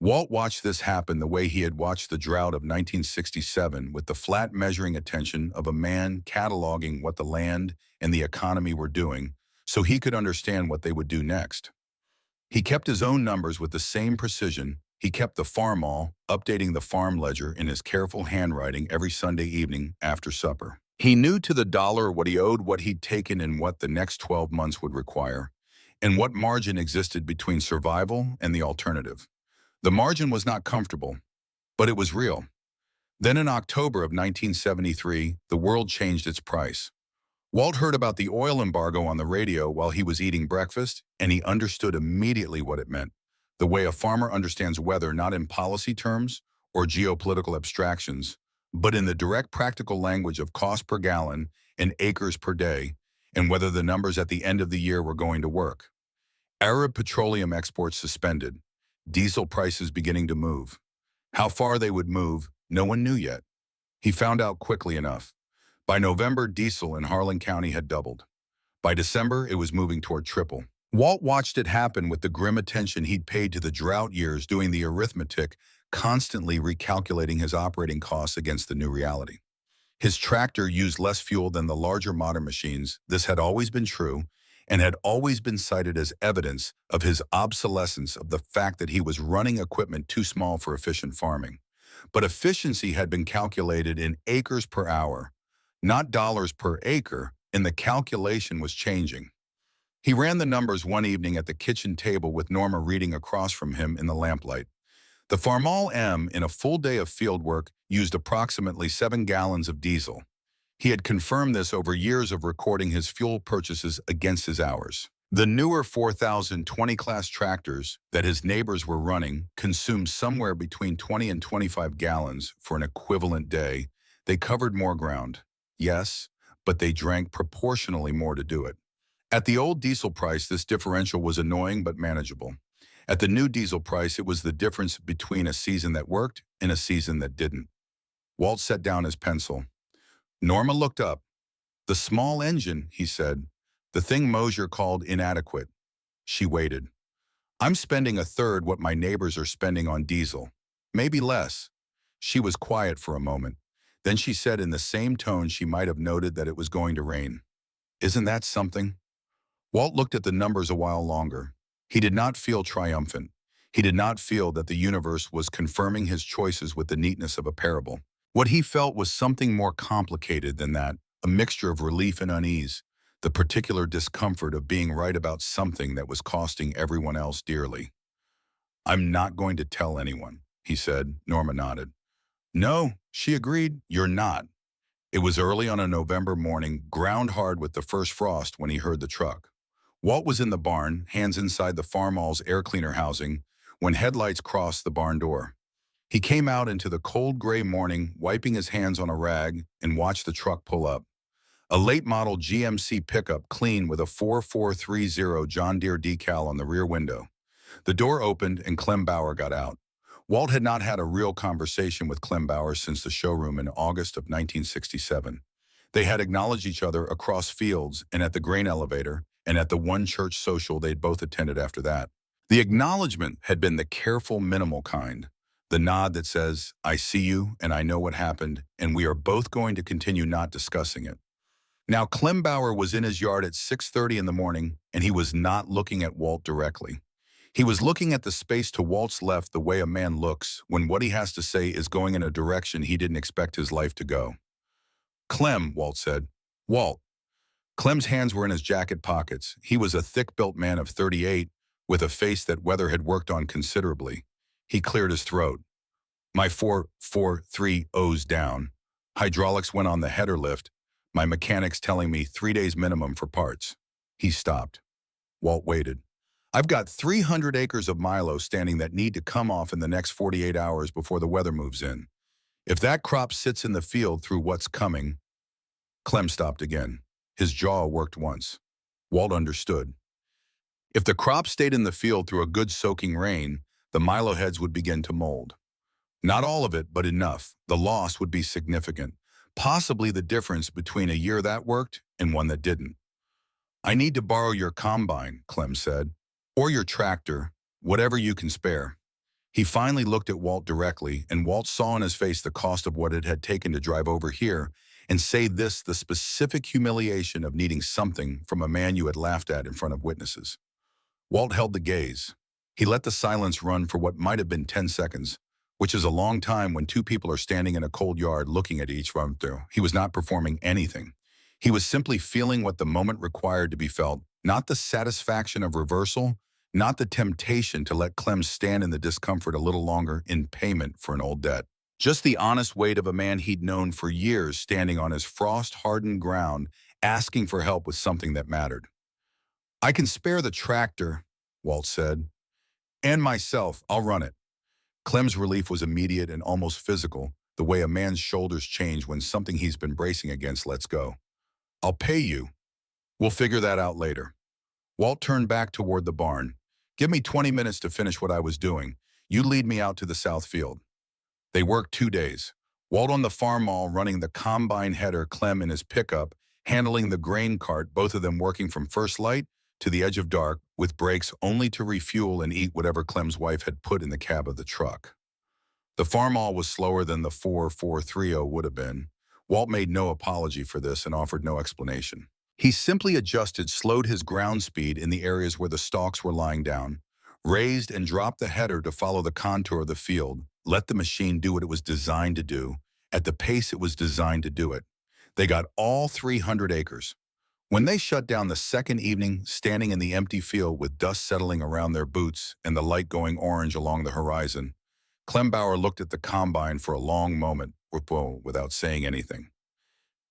A: Walt watched this happen the way he had watched the drought of 1967 with the flat measuring attention of a man cataloging what the land and the economy were doing so he could understand what they would do next. He kept his own numbers with the same precision. He kept the Farmall, updating the farm ledger in his careful handwriting every Sunday evening after supper. He knew to the dollar what he owed, what he'd taken, and what the next 12 months would require, and what margin existed between survival and the alternative. The margin was not comfortable, but it was real. Then in October of 1973, the world changed its price. Walt heard about the oil embargo on the radio while he was eating breakfast, and he understood immediately what it meant, the way a farmer understands weather not in policy terms or geopolitical abstractions, but in the direct practical language of cost per gallon and acres per day, and whether the numbers at the end of the year were going to work. Arab petroleum exports suspended, diesel prices beginning to move. How far they would move, no one knew yet. He found out quickly enough. By November, diesel in Harlan County had doubled. By December, it was moving toward triple. Walt watched it happen with the grim attention he'd paid to the drought years, doing the arithmetic, constantly recalculating his operating costs against the new reality. His tractor used less fuel than the larger modern machines. This had always been true, and had always been cited as evidence of his obsolescence, of the fact that he was running equipment too small for efficient farming. But efficiency had been calculated in acres per hour, not dollars per acre, and the calculation was changing. He ran the numbers one evening at the kitchen table with Norma reading across from him in the lamplight. The Farmall M, in a full day of field work, used approximately 7 gallons of diesel. He had confirmed this over years of recording his fuel purchases against his hours. The newer 4020 class tractors that his neighbors were running consumed somewhere between 20 and 25 gallons for an equivalent day. They covered more ground, yes, but they drank proportionally more to do it. At the old diesel price, this differential was annoying but manageable. At the new diesel price, it was the difference between a season that worked and a season that didn't. Walt set down his pencil. Norma looked up. "The small engine," he said. "The thing Mosier called inadequate." She waited. "I'm spending a third what my neighbors are spending on diesel. Maybe less." She was quiet for a moment. Then she said in the same tone she might have noted that it was going to rain, "Isn't that something?" Walt looked at the numbers a while longer. He did not feel triumphant. He did not feel that the universe was confirming his choices with the neatness of a parable. What he felt was something more complicated than that, a mixture of relief and unease, the particular discomfort of being right about something that was costing everyone else dearly. "I'm not going to tell anyone," he said. Norma nodded. "No," she agreed, "you're not." It was early on a November morning, ground hard with the first frost, when he heard the truck. Walt was in the barn, hands inside the Farmall's air cleaner housing, when headlights crossed the barn door. He came out into the cold gray morning, wiping his hands on a rag, and watched the truck pull up. A late-model GMC pickup, clean, with a 4430 John Deere decal on the rear window. The door opened and Clem Bauer got out. Walt had not had a real conversation with Clem Bauer since the showroom in August of 1967. They had acknowledged each other across fields and at the grain elevator and at the one church social they'd both attended after that. The acknowledgement had been the careful, minimal kind. The nod that says, "I see you and I know what happened, and we are both going to continue not discussing it." Now, Clem Bauer was in his yard at 6:30 in the morning, and he was not looking at Walt directly. He was looking at the space to Walt's left, the way a man looks when what he has to say is going in a direction he didn't expect his life to go. "Clem," Walt said. "Walt." Clem's hands were in his jacket pockets. He was a thick-built man of 38, with a face that weather had worked on considerably. He cleared his throat. "My 443 O's down. Hydraulics went on the header lift. My mechanic's telling me 3 days minimum for parts." He stopped. Walt waited. "I've got 300 acres of milo standing that need to come off in the next 48 hours before the weather moves in. If that crop sits in the field through what's coming—" Clem stopped again. His jaw worked once. Walt understood. If the crop stayed in the field through a good soaking rain, the milo heads would begin to mold. Not all of it, but enough. The loss would be significant, possibly the difference between a year that worked and one that didn't. "I need to borrow your combine," Clem said, "or your tractor, whatever you can spare." He finally looked at Walt directly, and Walt saw in his face the cost of what it had taken to drive over here and say this, the specific humiliation of needing something from a man you had laughed at in front of witnesses. Walt held the gaze. He let the silence run for what might have been 10 seconds, which is a long time when two people are standing in a cold yard looking at each other. He was not performing anything. He was simply feeling what the moment required to be felt, not the satisfaction of reversal, not the temptation to let Clem stand in the discomfort a little longer in payment for an old debt. Just the honest weight of a man he'd known for years standing on his frost-hardened ground, asking for help with something that mattered. "I can spare the tractor," Walt said. "And myself, I'll run it." Clem's relief was immediate and almost physical, the way a man's shoulders change when something he's been bracing against lets go. "I'll pay you. We'll figure that out later." Walt turned back toward the barn. "Give me 20 minutes to finish what I was doing. You lead me out to the south field." They worked 2 days. Walt on the Farmall running the combine header, Clem in his pickup, handling the grain cart, both of them working from first light to the edge of dark, with breaks only to refuel and eat whatever Clem's wife had put in the cab of the truck. The Farmall was slower than the 4430 would have been. Walt made no apology for this and offered no explanation. He simply adjusted, slowed his ground speed in the areas where the stalks were lying down, raised and dropped the header to follow the contour of the field, let the machine do what it was designed to do, at the pace it was designed to do it. They got all 300 acres. When they shut down the second evening, standing in the empty field with dust settling around their boots and the light going orange along the horizon, Klembauer looked at the combine for a long moment without saying anything.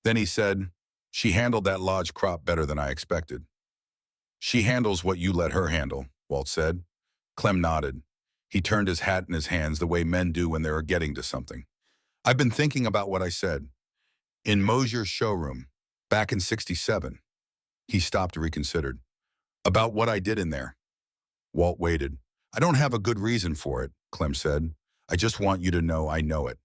A: Then he said, "She handled that large crop better than I expected." "She handles what you let her handle," Walt said. Clem nodded. He turned his hat in his hands the way men do when they are getting to something. "I've been thinking about what I said. In Mosier's showroom, back in '67. He stopped and reconsidered. "About what I did in there." Walt waited. "I don't have a good reason for it," Clem said. "I just want you to know I know it."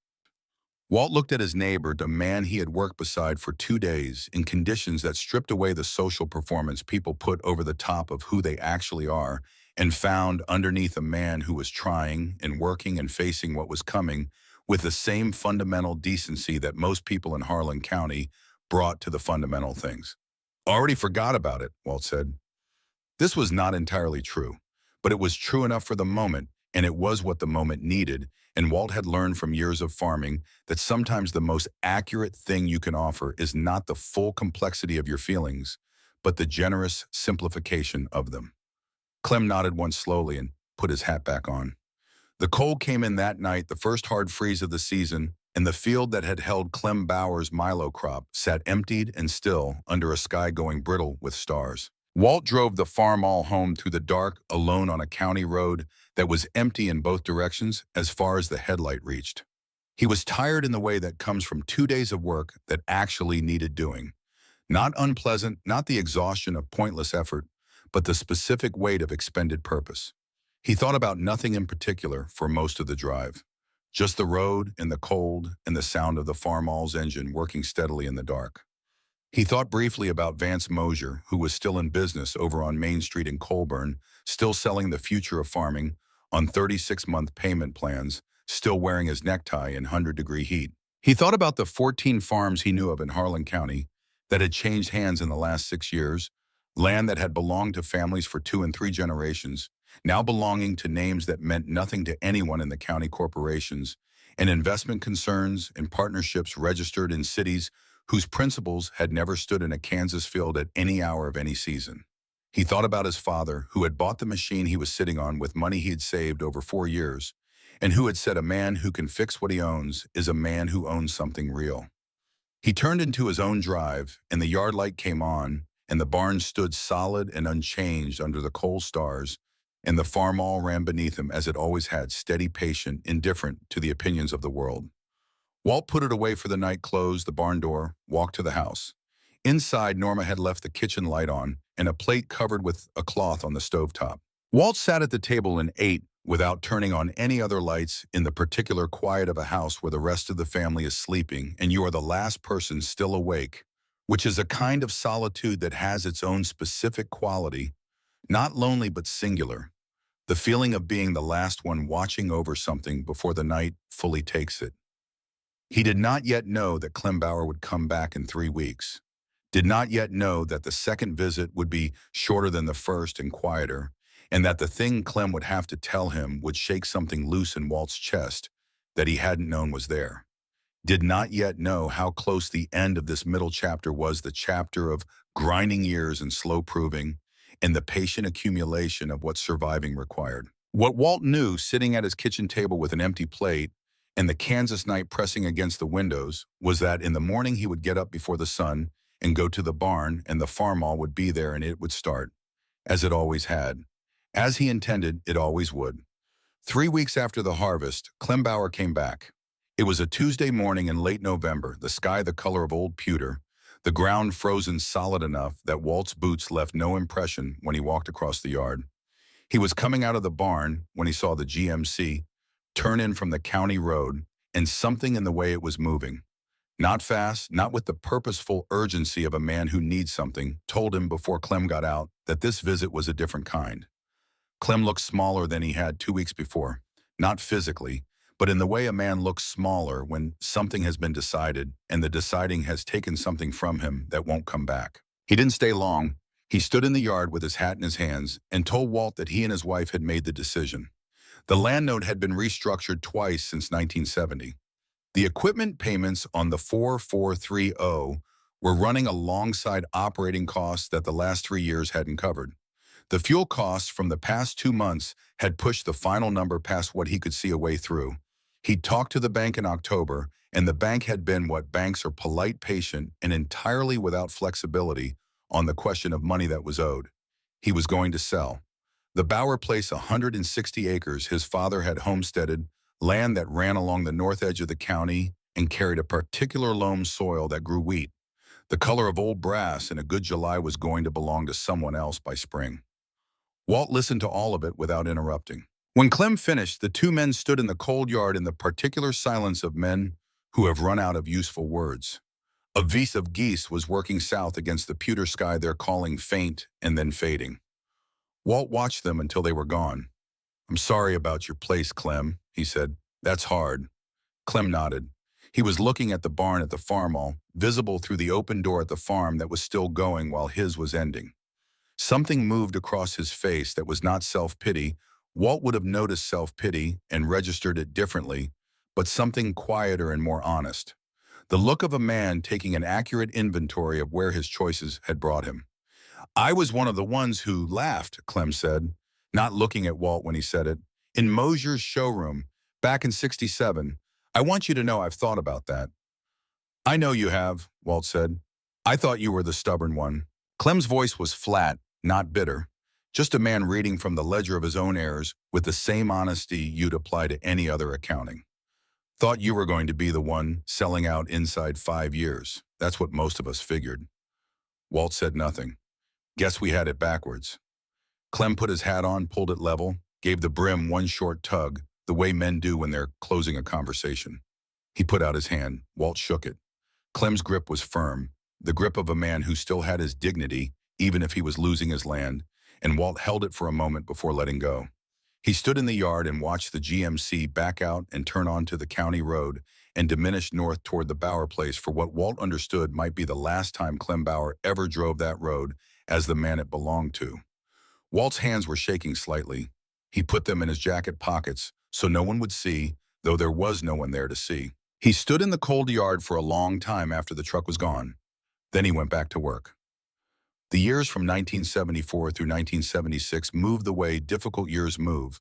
A: Walt looked at his neighbor, the man he had worked beside for 2 days, in conditions that stripped away the social performance people put over the top of who they actually are, and found underneath a man who was trying and working and facing what was coming with the same fundamental decency that most people in Harlan County brought to the fundamental things. "Already forgot about it," Walt said. This was not entirely true, but it was true enough for the moment, and it was what the moment needed, and Walt had learned from years of farming that sometimes the most accurate thing you can offer is not the full complexity of your feelings, but the generous simplification of them. Clem nodded once slowly and put his hat back on. The cold came in that night, the first hard freeze of the season, and the field that had held Clem Bauer's Milo crop sat emptied and still under a sky going brittle with stars. Walt drove the Farmall home through the dark, alone on a county road that was empty in both directions as far as the headlight reached. He was tired in the way that comes from 2 days of work that actually needed doing. Not unpleasant, not the exhaustion of pointless effort, but the specific weight of expended purpose. He thought about nothing in particular for most of the drive. Just the road and the cold and the sound of the Farmall's engine working steadily in the dark. He thought briefly about Vance Mosier, who was still in business over on Main Street in Colburn, still selling the future of farming on 36-month payment plans, still wearing his necktie in 100-degree heat. He thought about the 14 farms he knew of in Harlan County that had changed hands in the last 6 years, land that had belonged to families for 2 and 3 generations, now belonging to names that meant nothing to anyone in the county corporations, and investment concerns and partnerships registered in cities whose principals had never stood in a Kansas field at any hour of any season. He thought about his father, who had bought the machine he was sitting on with money he had saved over 4 years, and who had said a man who can fix what he owns is a man who owns something real. He turned into his own drive, and the yard light came on, and the barn stood solid and unchanged under the cold stars, and the Farmall ran beneath him as it always had, steady, patient, indifferent to the opinions of the world. Walt put it away for the night, closed the barn door, walked to the house. Inside, Norma had left the kitchen light on and a plate covered with a cloth on the stovetop. Walt sat at the table and ate without turning on any other lights, in the particular quiet of a house where the rest of the family is sleeping and you are the last person still awake, which is a kind of solitude that has its own specific quality, not lonely but singular, the feeling of being the last one watching over something before the night fully takes it. He did not yet know that Clem Bauer would come back in 3 weeks, did not yet know that the second visit would be shorter than the first and quieter, and that the thing Clem would have to tell him would shake something loose in Walt's chest that he hadn't known was there. Did not yet know how close the end of this middle chapter was, the chapter of grinding years and slow proving, and the patient accumulation of what surviving required. What Walt knew, sitting at his kitchen table with an empty plate and the Kansas night pressing against the windows, was that in the morning he would get up before the sun and go to the barn, and the Farmall would be there, and it would start, as it always had. As he intended, it always would. 3 weeks after the harvest, Clem Bauer came back. It was a Tuesday morning in late November, the sky the color of old pewter, the ground frozen solid enough that Walt's boots left no impression when he walked across the yard. He was coming out of the barn when he saw the GMC turn in from the county road, and something in the way it was moving, not fast, not with the purposeful urgency of a man who needs something, told him before Clem got out that this visit was a different kind. Clem looked smaller than he had 2 weeks before, not physically, but in the way a man looks smaller when something has been decided and the deciding has taken something from him that won't come back. He didn't stay long. He stood in the yard with his hat in his hands and told Walt that he and his wife had made the decision. The land note had been restructured twice since 1970. The equipment payments on the 4430 were running alongside operating costs that the last 3 years hadn't covered. The fuel costs from the past 2 months had pushed the final number past what he could see a way through. He talked to the bank in October, and the bank had been what banks are: polite, patient, and entirely without flexibility on the question of money that was owed. He was going to sell. The Bauer Place, 160 acres his father had homesteaded, land that ran along the north edge of the county and carried a particular loam soil that grew wheat. The color of old brass in a good July was going to belong to someone else by spring. Walt listened to all of it without interrupting. When Clem finished, the two men stood in the cold yard in the particular silence of men who have run out of useful words. A vis of geese was working south against the pewter sky they're calling faint and then fading. Walt watched them until they were gone. "I'm sorry about your place, Clem," he said. "That's hard." Clem nodded. He was looking at the barn at the Farmall, visible through the open door at the farm that was still going while his was ending. Something moved across his face that was not self-pity. Walt would have noticed self-pity and registered it differently, but something quieter and more honest. The look of a man taking an accurate inventory of where his choices had brought him. "I was one of the ones who laughed," Clem said, not looking at Walt when he said it. "In Mosier's showroom, back in '67. I want you to know I've thought about that." "I know you have," Walt said. "I thought you were the stubborn one." Clem's voice was flat, not bitter. Just a man reading from the ledger of his own errors with the same honesty you'd apply to any other accounting. "Thought you were going to be the one selling out inside 5 years. That's what most of us figured." Walt said nothing. "Guess we had it backwards." Clem put his hat on, pulled it level, gave the brim one short tug, the way men do when they're closing a conversation. He put out his hand. Walt shook it. Clem's grip was firm, the grip of a man who still had his dignity, even if he was losing his land, and Walt held it for a moment before letting go. He stood in the yard and watched the GMC back out and turn onto the county road and diminish north toward the Bauer Place for what Walt understood might be the last time Clem Bauer ever drove that road as the man it belonged to. Walt's hands were shaking slightly. He put them in his jacket pockets so no one would see, though there was no one there to see. He stood in the cold yard for a long time after the truck was gone. Then he went back to work. The years from 1974 through 1976 moved the way difficult years move.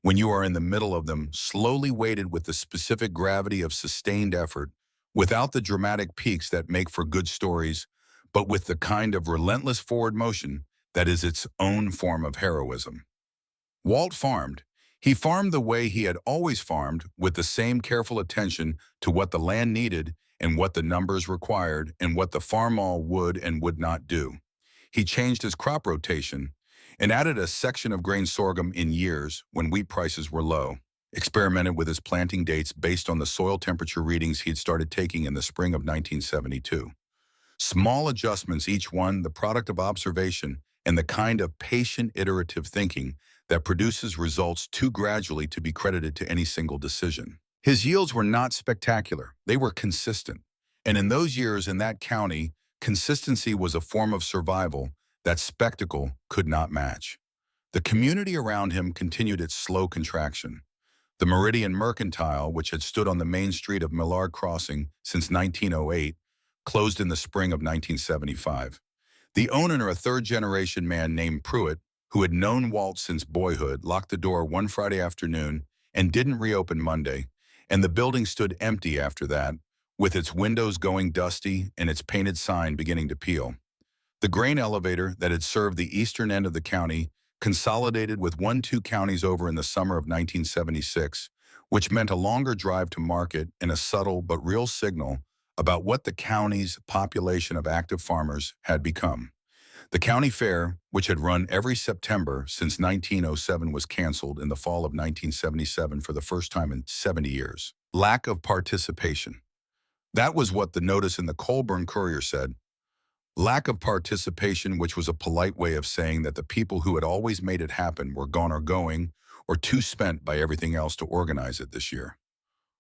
A: When you are in the middle of them, slowly weighted with the specific gravity of sustained effort, without the dramatic peaks that make for good stories, but with the kind of relentless forward motion that is its own form of heroism. Walt farmed. He farmed the way he had always farmed, with the same careful attention to what the land needed and what the numbers required and what the Farmall would and would not do. He changed his crop rotation and added a section of grain sorghum in years when wheat prices were low, experimented with his planting dates based on the soil temperature readings he'd started taking in the spring of 1972. Small adjustments, each one the product of observation and the kind of patient, iterative thinking that produces results too gradually to be credited to any single decision. His yields were not spectacular. They were consistent. And in those years in that county, consistency was a form of survival that spectacle could not match. The community around him continued its slow contraction. The Meridian Mercantile, which had stood on the main street of Millard Crossing since 1908, closed in the spring of 1975. The owner, a third-generation man named Pruitt, who had known Walt since boyhood, locked the door one Friday afternoon and didn't reopen Monday, and the building stood empty after that, with its windows going dusty and its painted sign beginning to peel. The grain elevator that had served the eastern end of the county consolidated with 1-2 counties over in the summer of 1976, which meant a longer drive to market and a subtle but real signal about what the county's population of active farmers had become. The county fair, which had run every September since 1907, was canceled in the fall of 1977 for the first time in 70 years. Lack of participation. That was what the notice in the Colburn Courier said. Lack of participation, which was a polite way of saying that the people who had always made it happen were gone or going, or too spent by everything else to organize it this year.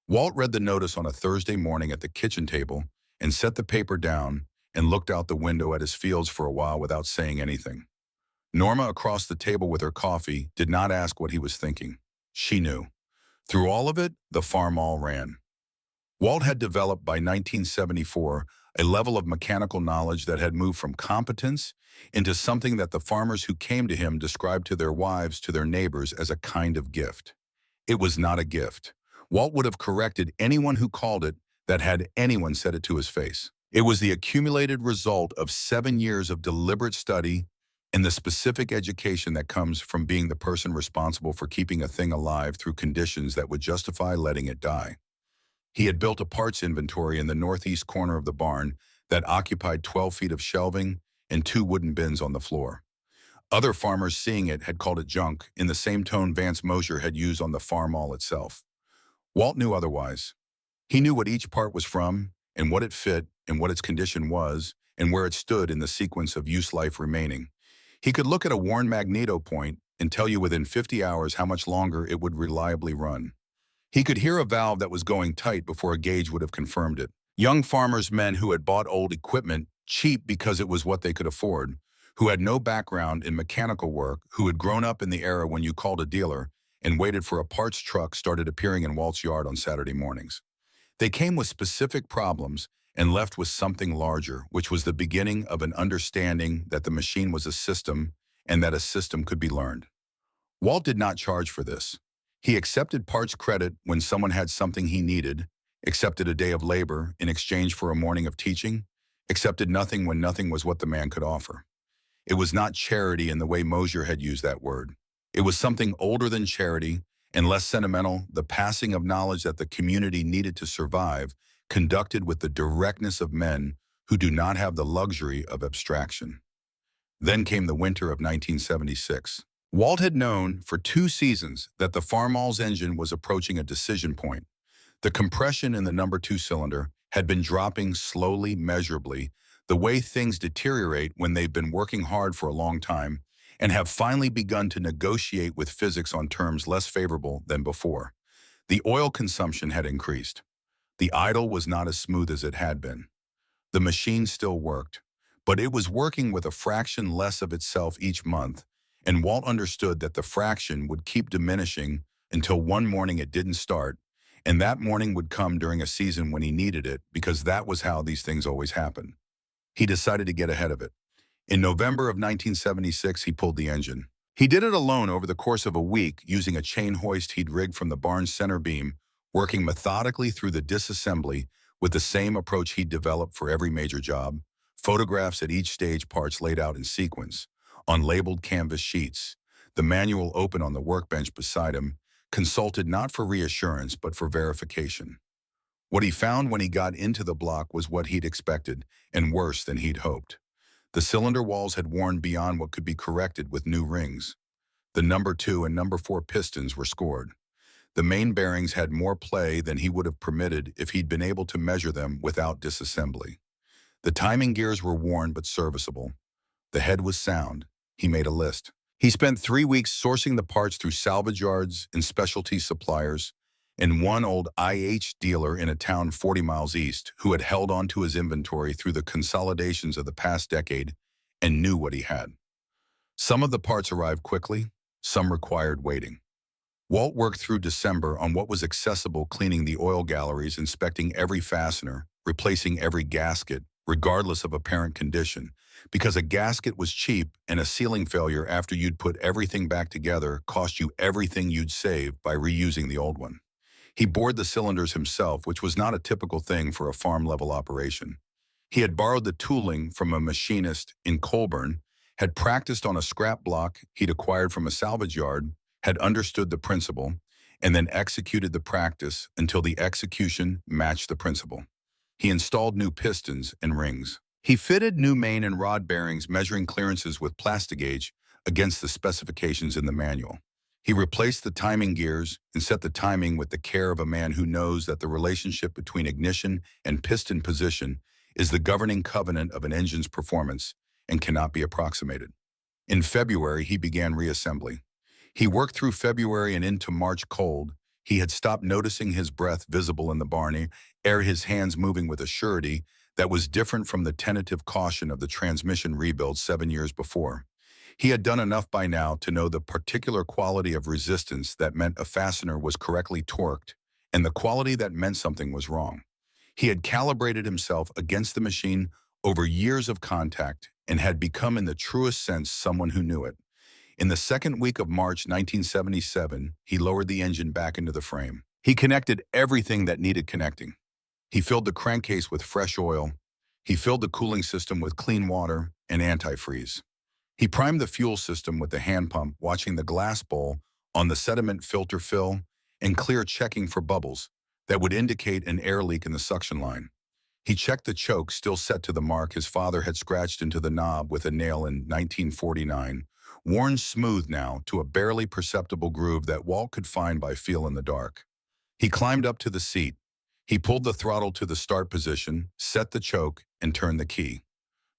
A: Walt read the notice on a Thursday morning at the kitchen table and set the paper down and looked out the window at his fields for a while without saying anything. Norma, across the table with her coffee, did not ask what he was thinking. She knew. Through all of it, the Farmall ran. Walt had developed by 1974 a level of mechanical knowledge that had moved from competence into something that the farmers who came to him described to their wives, to their neighbors, as a kind of gift. It was not a gift. Walt would have corrected anyone who called it that had anyone said it to his face. It was the accumulated result of 7 years of deliberate study and the specific education that comes from being the person responsible for keeping a thing alive through conditions that would justify letting it die. He had built a parts inventory in the northeast corner of the barn that occupied 12 feet of shelving and 2 wooden bins on the floor. Other farmers seeing it had called it junk in the same tone Vance Mosher had used on the Farmall itself. Walt knew otherwise. He knew what each part was from and what it fit and what its condition was and where it stood in the sequence of use life remaining. He could look at a worn magneto point and tell you within 50 hours how much longer it would reliably run. He could hear a valve that was going tight before a gauge would have confirmed it. Young farmers, men who had bought old equipment cheap because it was what they could afford, who had no background in mechanical work, who had grown up in the era when you called a dealer and waited for a parts truck, started appearing in Walt's yard on Saturday mornings. They came with specific problems and left with something larger, which was the beginning of an understanding that the machine was a system and that a system could be learned. Walt did not charge for this. He accepted parts credit when someone had something he needed, accepted a day of labor in exchange for a morning of teaching, accepted nothing when nothing was what the man could offer. It was not charity in the way Mosher had used that word. It was something older than charity and less sentimental, the passing of knowledge that the community needed to survive, conducted with the directness of men who do not have the luxury of abstraction. Then came the winter of 1976. Walt had known for 2 seasons that the Farmall's engine was approaching a decision point. The compression in the number 2 cylinder had been dropping slowly, measurably, the way things deteriorate when they've been working hard for a long time and have finally begun to negotiate with physics on terms less favorable than before. The oil consumption had increased. The idle was not as smooth as it had been. The machine still worked, but it was working with a fraction less of itself each month, and Walt understood that the fraction would keep diminishing until one morning it didn't start, and that morning would come during a season when he needed it, because that was how these things always happen. He decided to get ahead of it. In November of 1976, he pulled the engine. He did it alone over the course of a week using a chain hoist he'd rigged from the barn's center beam, working methodically through the disassembly with the same approach he'd developed for every major job, photographs at each stage, parts laid out in sequence, on labeled canvas sheets, the manual open on the workbench beside him, consulted not for reassurance but for verification. What he found when he got into the block was what he'd expected, and worse than he'd hoped. The cylinder walls had worn beyond what could be corrected with new rings. The number 2 and number 4 pistons were scored. The main bearings had more play than he would have permitted if he'd been able to measure them without disassembly. The timing gears were worn but serviceable. The head was sound. He made a list. He spent 3 weeks sourcing the parts through salvage yards and specialty suppliers, and one old IH dealer in a town 40 miles east who had held on to his inventory through the consolidations of the past decade and knew what he had. Some of the parts arrived quickly, some required waiting. Walt worked through December on what was accessible, cleaning the oil galleries, inspecting every fastener, replacing every gasket, regardless of apparent condition, because a gasket was cheap and a sealing failure after you'd put everything back together cost you everything you'd saved by reusing the old one. He bored the cylinders himself, which was not a typical thing for a farm-level operation. He had borrowed the tooling from a machinist in Colburn, had practiced on a scrap block he'd acquired from a salvage yard, had understood the principle, and then executed the practice until the execution matched the principle. He installed new pistons and rings. He fitted new main and rod bearings, measuring clearances with Plastigauge against the specifications in the manual. He replaced the timing gears and set the timing with the care of a man who knows that the relationship between ignition and piston position is the governing covenant of an engine's performance and cannot be approximated. In February, he began reassembly. He worked through February and into March cold. He had stopped noticing his breath visible in the barn, ere his hands moving with a surety that was different from the tentative caution of the transmission rebuild 7 years before. He had done enough by now to know the particular quality of resistance that meant a fastener was correctly torqued and the quality that meant something was wrong. He had calibrated himself against the machine over years of contact and had become in the truest sense someone who knew it. In the second week of March 1977, he lowered the engine back into the frame. He connected everything that needed connecting. He filled the crankcase with fresh oil. He filled the cooling system with clean water and antifreeze. He primed the fuel system with the hand pump, watching the glass bowl on the sediment filter fill and clear, checking for bubbles that would indicate an air leak in the suction line. He checked the choke, still set to the mark his father had scratched into the knob with a nail in 1949, worn smooth now to a barely perceptible groove that Walt could find by feel in the dark. He climbed up to the seat. He pulled the throttle to the start position, set the choke, and turned the key.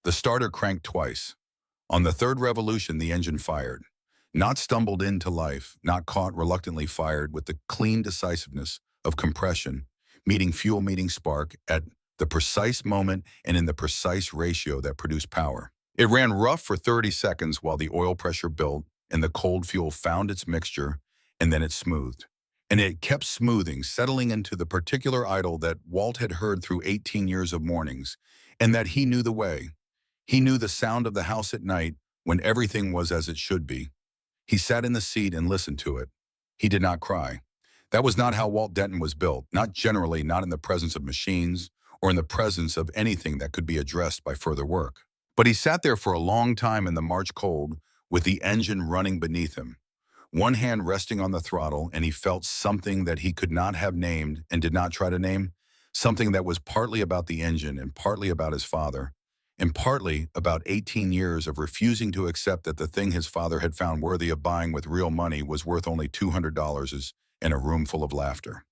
A: The starter cranked twice. On the third revolution, the engine fired. Not stumbled into life, not caught, reluctantly fired with the clean decisiveness of compression, meeting fuel, meeting spark, at the precise moment and in the precise ratio that produced power. It ran rough for 30 seconds while the oil pressure built and the cold fuel found its mixture, and then it smoothed. And it kept smoothing, settling into the particular idle that Walt had heard through 18 years of mornings, and that he knew the way. He knew the sound of the house at night when everything was as it should be. He sat in the seat and listened to it. He did not cry. That was not how Walt Denton was built, not generally, not in the presence of machines or in the presence of anything that could be addressed by further work. But he sat there for a long time in the March cold with the engine running beneath him, one hand resting on the throttle, and he felt something that he could not have named and did not try to name, something that was partly about the engine and partly about his father, and partly about 18 years of refusing to accept that the thing his father had found worthy of buying with real money was worth only $200 and a room full of laughter.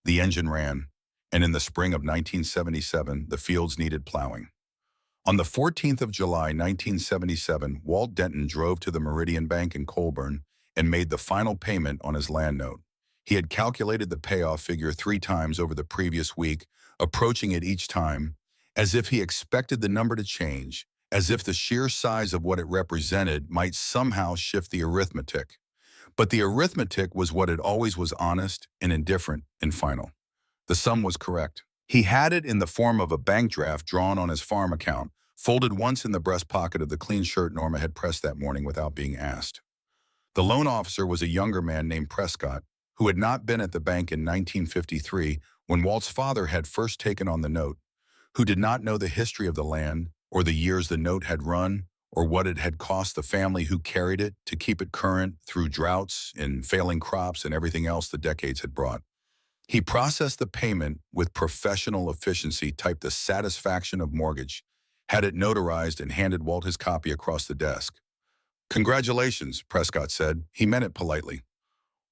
A: The engine ran, and in the spring of 1977, the fields needed plowing. On the 14th of July, 1977, Walt Denton drove to the Meridian Bank in Colburn and made the final payment on his land note. He had calculated the payoff figure 3 times over the previous week, approaching it each time, as if he expected the number to change, as if the sheer size of what it represented might somehow shift the arithmetic. But the arithmetic was what it always was: honest and indifferent and final. The sum was correct. He had it in the form of a bank draft drawn on his farm account, folded once in the breast pocket of the clean shirt Norma had pressed that morning without being asked. The loan officer was a younger man named Prescott, who had not been at the bank in 1953 when Walt's father had first taken on the note, who did not know the history of the land or the years the note had run or what it had cost the family who carried it to keep it current through droughts and failing crops and everything else the decades had brought. He processed the payment with professional efficiency, typed the satisfaction of mortgage, had it notarized, and handed Walt his copy across the desk. "Congratulations," Prescott said. He meant it politely.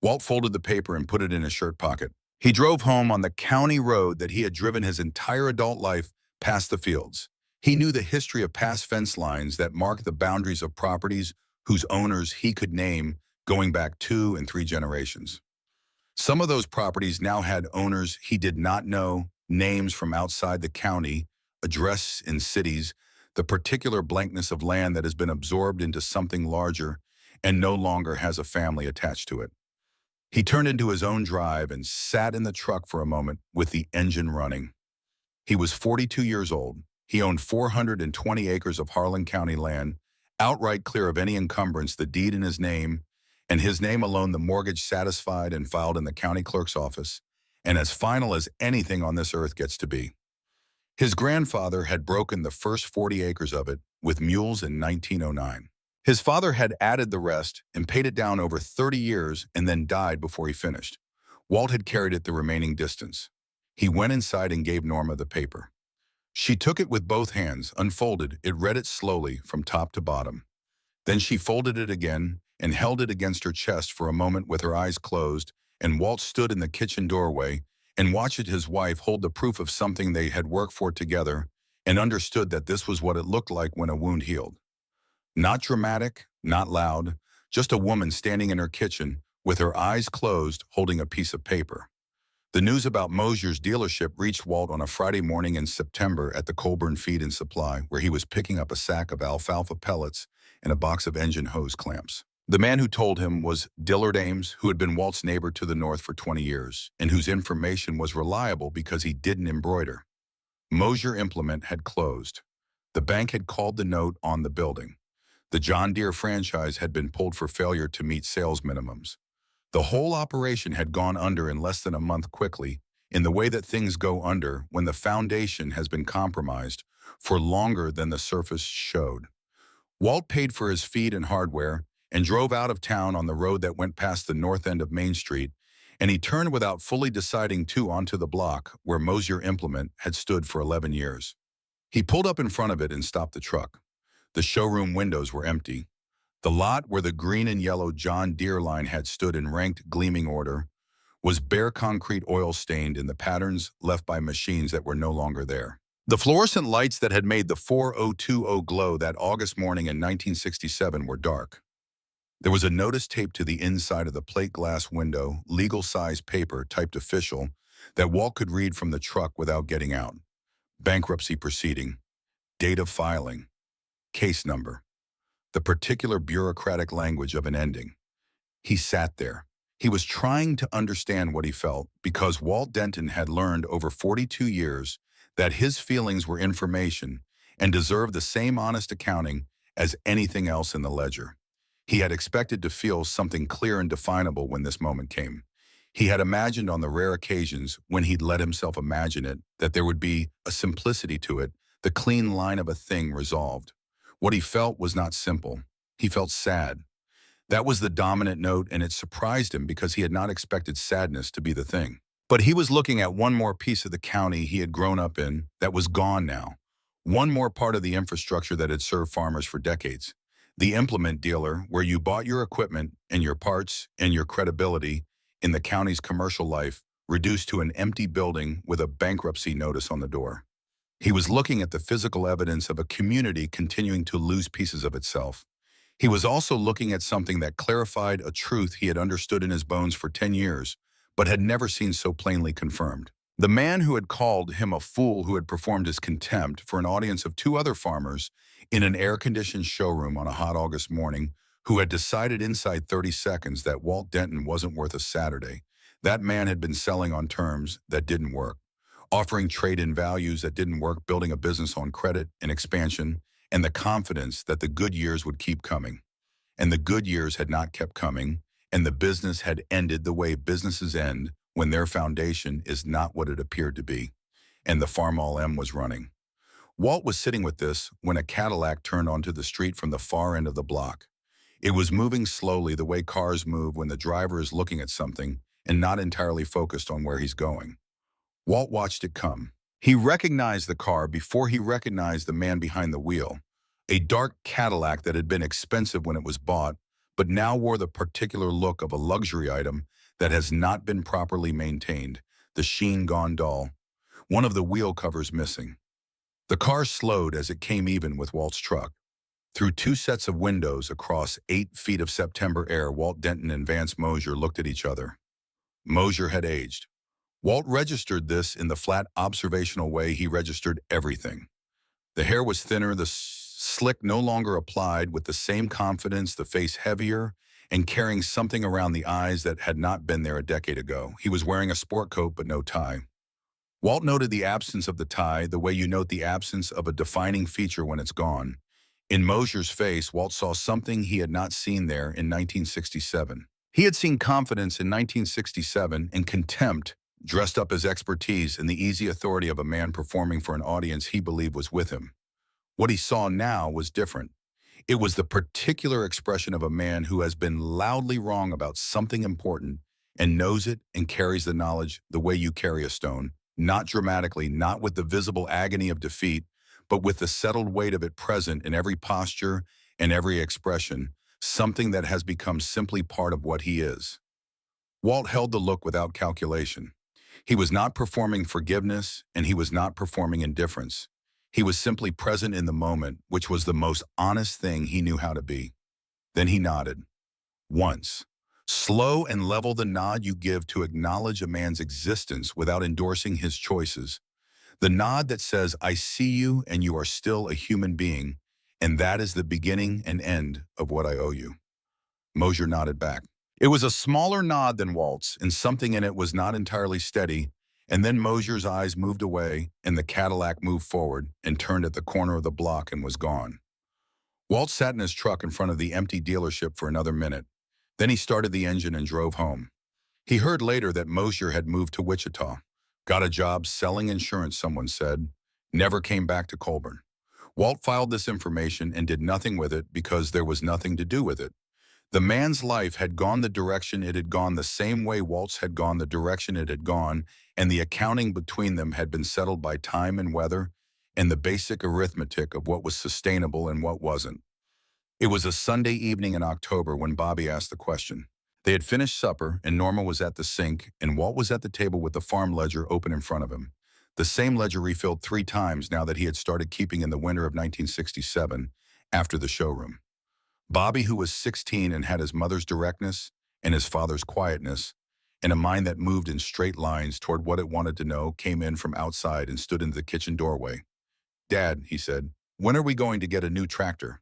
A: Walt folded the paper and put it in his shirt pocket. He drove home on the county road that he had driven his entire adult life, past the fields. He knew the history of past fence lines that marked the boundaries of properties whose owners he could name going back 2 and 3 generations. Some of those properties now had owners he did not know, names from outside the county, address in cities, the particular blankness of land that has been absorbed into something larger and no longer has a family attached to it. He turned into his own drive and sat in the truck for a moment with the engine running. He was 42 years old. He owned 420 acres of Harlan County land, outright clear of any encumbrance, the deed in his name, and his name alone, the mortgage satisfied and filed in the county clerk's office, and as final as anything on this earth gets to be. His grandfather had broken the first 40 acres of it with mules in 1909. His father had added the rest and paid it down over 30 years and then died before he finished. Walt had carried it the remaining distance. He went inside and gave Norma the paper. She took it with both hands, unfolded it, read it slowly from top to bottom. Then she folded it again and held it against her chest for a moment with her eyes closed, and Walt stood in the kitchen doorway and watched his wife hold the proof of something they had worked for together, and understood that this was what it looked like when a wound healed. Not dramatic, not loud, just a woman standing in her kitchen with her eyes closed, holding a piece of paper. The news about Mosier's dealership reached Walt on a Friday morning in September at the Colburn Feed and Supply, where he was picking up a sack of alfalfa pellets and a box of engine hose clamps. The man who told him was Dillard Ames, who had been Walt's neighbor to the north for 20 years, and whose information was reliable because he didn't embroider. Mosier Implement had closed. The bank had called the note on the building. The John Deere franchise had been pulled for failure to meet sales minimums. The whole operation had gone under in less than a month quickly, in the way that things go under when the foundation has been compromised for longer than the surface showed. Walt paid for his feed and hardware and drove out of town on the road that went past the north end of Main Street, and he turned without fully deciding to onto the block where Mosier Implement had stood for 11 years. He pulled up in front of it and stopped the truck. The showroom windows were empty. The lot where the green and yellow John Deere line had stood in ranked gleaming order was bare concrete, oil-stained in the patterns left by machines that were no longer there. The fluorescent lights that had made the 4020 glow that August morning in 1967 were dark. There was a notice taped to the inside of the plate glass window, legal-size paper typed official, that Walt could read from the truck without getting out. Bankruptcy proceeding, date of filing, case number, the particular bureaucratic language of an ending. He sat there. He was trying to understand what he felt because Walt Denton had learned over 42 years that his feelings were information and deserved the same honest accounting as anything else in the ledger. He had expected to feel something clear and definable when this moment came. He had imagined on the rare occasions when he'd let himself imagine it that there would be a simplicity to it, the clean line of a thing resolved. What he felt was not simple. He felt sad. That was the dominant note, and it surprised him because he had not expected sadness to be the thing. But he was looking at one more piece of the county he had grown up in that was gone now. One more part of the infrastructure that had served farmers for decades. The implement dealer, where you bought your equipment and your parts and your credibility in the county's commercial life, reduced to an empty building with a bankruptcy notice on the door. He was looking at the physical evidence of a community continuing to lose pieces of itself. He was also looking at something that clarified a truth he had understood in his bones for 10 years, but had never seen so plainly confirmed. The man who had called him a fool who had performed his contempt for an audience of two other farmers in an air-conditioned showroom on a hot August morning, who had decided inside 30 seconds that Walt Denton wasn't worth a Saturday. That man had been selling on terms that didn't work, offering trade-in values that didn't work, building a business on credit and expansion, and the confidence that the good years would keep coming. And the good years had not kept coming, and the business had ended the way businesses end when their foundation is not what it appeared to be, and the Farmall M was running. Walt was sitting with this when a Cadillac turned onto the street from the far end of the block. It was moving slowly the way cars move when the driver is looking at something and not entirely focused on where he's going. Walt watched it come. He recognized the car before he recognized the man behind the wheel, a dark Cadillac that had been expensive when it was bought, but now wore the particular look of a luxury item that has not been properly maintained, the sheen gone dull, one of the wheel covers missing. The car slowed as it came even with Walt's truck. Through two sets of windows across 8 feet of September air, Walt Denton and Vance Mosier looked at each other. Mosier had aged. Walt registered this in the flat observational way he registered everything. The hair was thinner, the slick no longer applied with the same confidence, the face heavier, and carrying something around the eyes that had not been there a decade ago. He was wearing a sport coat but no tie. Walt noted the absence of the tie, the way you note the absence of a defining feature when it's gone. In Mosier's face, Walt saw something he had not seen there in 1967. He had seen confidence in 1967 and contempt dressed up as expertise and the easy authority of a man performing for an audience he believed was with him. What he saw now was different. It was the particular expression of a man who has been loudly wrong about something important and knows it and carries the knowledge the way you carry a stone, not dramatically, not with the visible agony of defeat, but with the settled weight of it present in every posture and every expression, something that has become simply part of what he is. Walt held the look without calculation. He was not performing forgiveness, and he was not performing indifference. He was simply present in the moment, which was the most honest thing he knew how to be. Then he nodded. Once. Slow and level the nod you give to acknowledge a man's existence without endorsing his choices. The nod that says, I see you and you are still a human being, and that is the beginning and end of what I owe you. Mosier nodded back. It was a smaller nod than Walt's, and something in it was not entirely steady, and then Mosier's eyes moved away, and the Cadillac moved forward and turned at the corner of the block and was gone. Walt sat in his truck in front of the empty dealership for another minute. Then he started the engine and drove home. He heard later that Mosier had moved to Wichita. Got a job selling insurance, someone said. Never came back to Colburn. Walt filed this information and did nothing with it because there was nothing to do with it. The man's life had gone the direction it had gone the same way Walt's had gone the direction it had gone, and the accounting between them had been settled by time and weather and the basic arithmetic of what was sustainable and what wasn't. It was a Sunday evening in October when Bobby asked the question. They had finished supper, and Norma was at the sink, and Walt was at the table with the farm ledger open in front of him. The same ledger refilled 3 times now that he had started keeping in the winter of 1967, after the showroom. Bobby, who was 16 and had his mother's directness and his father's quietness, and a mind that moved in straight lines toward what it wanted to know, came in from outside and stood in the kitchen doorway. "Dad," he said, "when are we going to get a new tractor?"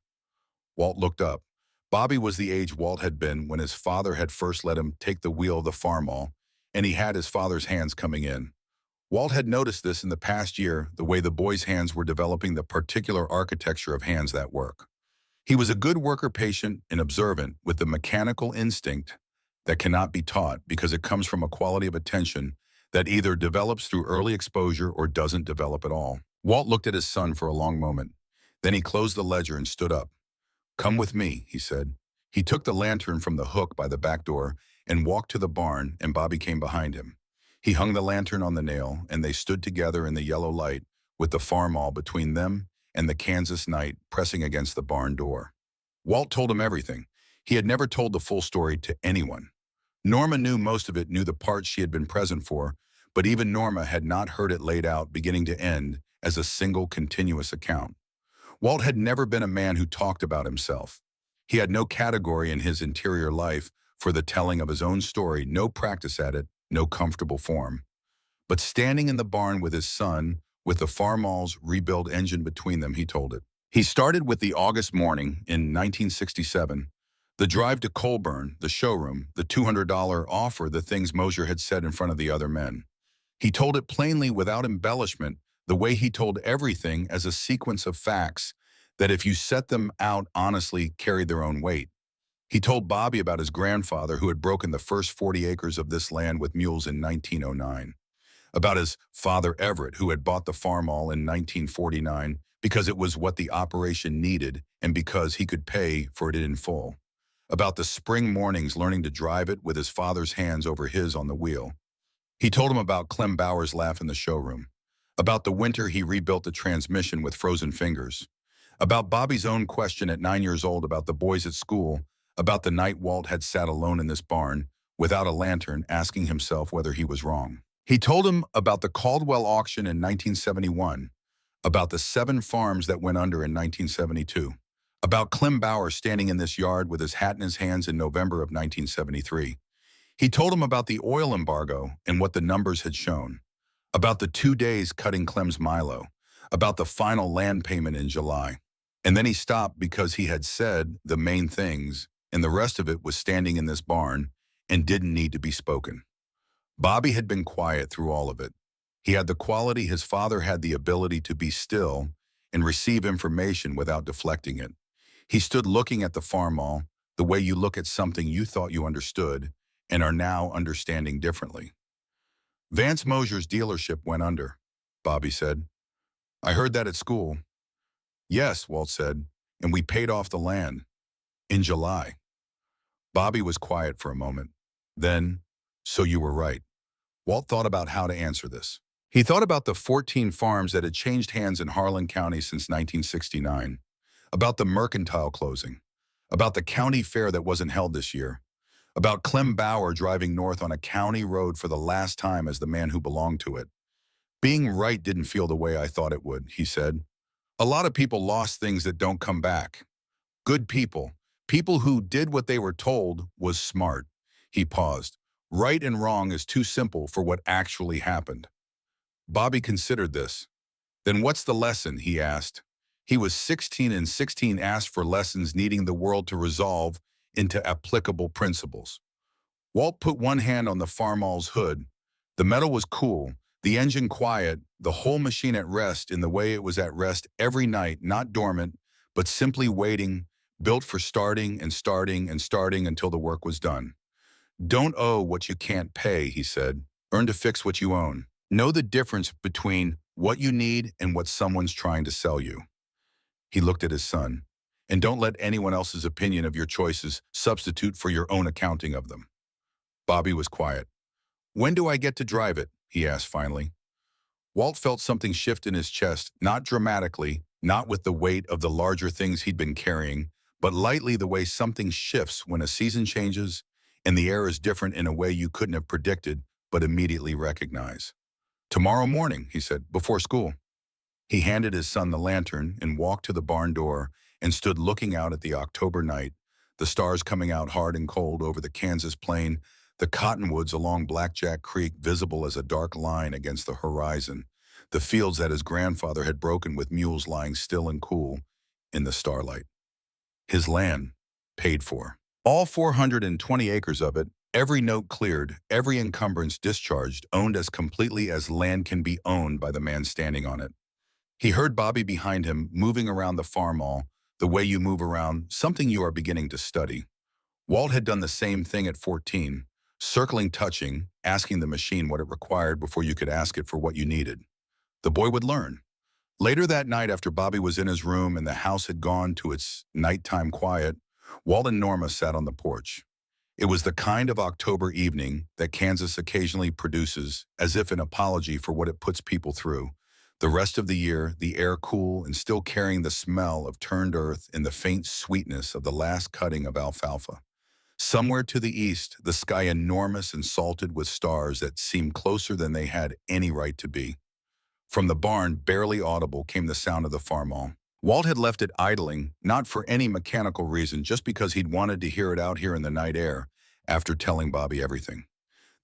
A: Walt looked up. Bobby was the age Walt had been when his father had first let him take the wheel of the Farmall, and he had his father's hands coming in. Walt had noticed this in the past year, the way the boy's hands were developing the particular architecture of hands that work. He was a good worker, patient and observant, with the mechanical instinct that cannot be taught because it comes from a quality of attention that either develops through early exposure or doesn't develop at all. Walt looked at his son for a long moment. Then he closed the ledger and stood up. "Come with me," he said. He took the lantern from the hook by the back door and walked to the barn, and Bobby came behind him. He hung the lantern on the nail, and they stood together in the yellow light with the Farmall between them and the Kansas night pressing against the barn door. Walt told him everything. He had never told the full story to anyone. Norma knew most of it, knew the parts she had been present for, but even Norma had not heard it laid out beginning to end as a single continuous account. Walt had never been a man who talked about himself. He had no category in his interior life for the telling of his own story, no practice at it, no comfortable form. But standing in the barn with his son, with the Farmall's rebuilt engine between them, he told it. He started with the August morning in 1967, the drive to Colburn, the showroom, the $200 offer, the things Mosier had said in front of the other men. He told it plainly without embellishment, the way he told everything as a sequence of facts that if you set them out honestly carried their own weight. He told Bobby about his grandfather who had broken the first 40 acres of this land with mules in 1909. About his father Everett, who had bought the Farmall in 1949 because it was what the operation needed and because he could pay for it in full. About the spring mornings learning to drive it with his father's hands over his on the wheel. He told him about Clem Bauer's laugh in the showroom. About the winter he rebuilt the transmission with frozen fingers. About Bobby's own question at 9 years old about the boys at school. About the night Walt had sat alone in this barn, without a lantern, asking himself whether he was wrong. He told him about the Caldwell auction in 1971, about the 7 farms that went under in 1972, about Clem Bauer standing in this yard with his hat in his hands in November of 1973. He told him about the oil embargo and what the numbers had shown, about the 2 days cutting Clem's Milo, about the final land payment in July. And then he stopped because he had said the main things, and the rest of it was standing in this barn and didn't need to be spoken. Bobby had been quiet through all of it. He had the quality his father had, the ability to be still and receive information without deflecting it. He stood looking at the Farmall the way you look at something you thought you understood and are now understanding differently. "Vance Mosier's dealership went under," Bobby said. "I heard that at school." "Yes," Walt said, "and we paid off the land. In July." Bobby was quiet for a moment. Then, "So you were right." Walt thought about how to answer this. He thought about the 14 farms that had changed hands in Harlan County since 1969, about the mercantile closing, about the county fair that wasn't held this year, about Clem Bauer driving north on a county road for the last time as the man who belonged to it. "Being right didn't feel the way I thought it would," he said. "A lot of people lost things that don't come back. Good people, people who did what they were told was smart." He paused. "Right and wrong is too simple for what actually happened." Bobby considered this. "Then what's the lesson?" he asked. He was 16, and 16 asked for lessons, needing the world to resolve into applicable principles. Walt put one hand on the Farmall's hood. The metal was cool, the engine quiet, the whole machine at rest in the way it was at rest every night, not dormant, but simply waiting, built for starting and starting and starting until the work was done. Don't owe what you can't pay, he said. Earn to fix what you own. Know the difference between what you need and what someone's trying to sell you. He looked at his son. And don't let anyone else's opinion of your choices substitute for your own accounting of them. Bobby was quiet. When do I get to drive it? He asked finally. Walt felt something shift in his chest, not dramatically, not with the weight of the larger things he'd been carrying, but lightly the way something shifts when a season changes and the air is different in a way you couldn't have predicted but immediately recognize. Tomorrow morning, he said, before school. He handed his son the lantern and walked to the barn door and stood looking out at the October night, the stars coming out hard and cold over the Kansas plain, the cottonwoods along Blackjack Creek visible as a dark line against the horizon, the fields that his grandfather had broken with mules lying still and cool in the starlight. His land, paid for. All 420 acres of it, every note cleared, every encumbrance discharged, owned as completely as land can be owned by the man standing on it. He heard Bobby behind him moving around the Farmall, the way you move around, something you are beginning to study. Walt had done the same thing at 14, circling, touching, asking the machine what it required before you could ask it for what you needed. The boy would learn. Later that night, after Bobby was in his room and the house had gone to its nighttime quiet, Walt and Norma sat on the porch. It was the kind of October evening that Kansas occasionally produces, as if an apology for what it puts people through. The rest of the year, the air cool and still carrying the smell of turned earth and the faint sweetness of the last cutting of alfalfa. Somewhere to the east, the sky enormous and salted with stars that seemed closer than they had any right to be. From the barn, barely audible, came the sound of the Farmall. Walt had left it idling, not for any mechanical reason, just because he'd wanted to hear it out here in the night air, after telling Bobby everything.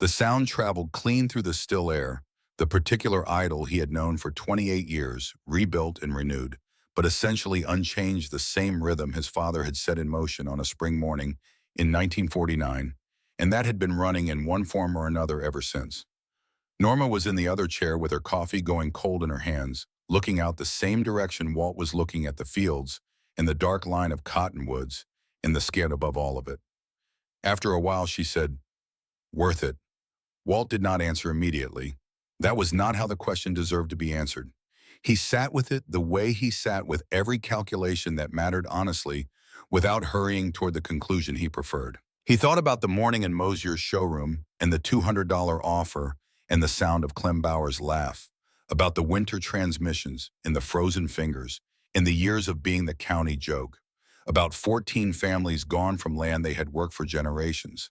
A: The sound traveled clean through the still air, the particular idol he had known for 28 years, rebuilt and renewed, but essentially unchanged, the same rhythm his father had set in motion on a spring morning in 1949, and that had been running in one form or another ever since. Norma was in the other chair with her coffee going cold in her hands, looking out the same direction Walt was looking at the fields and the dark line of cottonwoods and the skid above all of it. After a while, she said, "Worth it." Walt did not answer immediately. That was not how the question deserved to be answered. He sat with it the way he sat with every calculation that mattered honestly, without hurrying toward the conclusion he preferred. He thought about the morning in Mosier's showroom and the $200 offer and the sound of Clem Bauer's laugh, about the winter transmissions and the frozen fingers and the years of being the county joke, about 14 families gone from land they had worked for generations,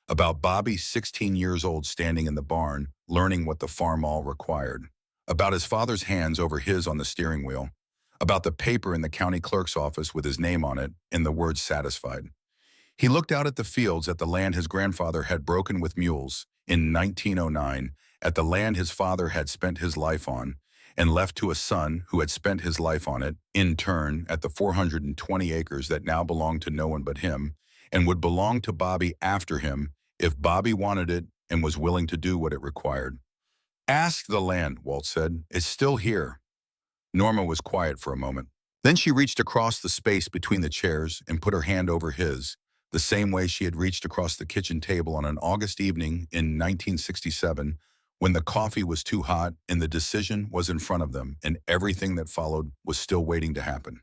A: about Bobby, 16 years old, standing in the barn, learning what the Farmall required, about his father's hands over his on the steering wheel, about the paper in the county clerk's office with his name on it and the words satisfied. He looked out at the fields, at the land his grandfather had broken with mules in 1909, at the land his father had spent his life on and left to a son who had spent his life on it, in turn, at the 420 acres that now belonged to no one but him and would belong to Bobby after him if Bobby wanted it and was willing to do what it required. "Ask the land," Walt said. "It's still here." Norma was quiet for a moment. Then she reached across the space between the chairs and put her hand over his, the same way she had reached across the kitchen table on an August evening in 1967 when the coffee was too hot and the decision was in front of them and everything that followed was still waiting to happen.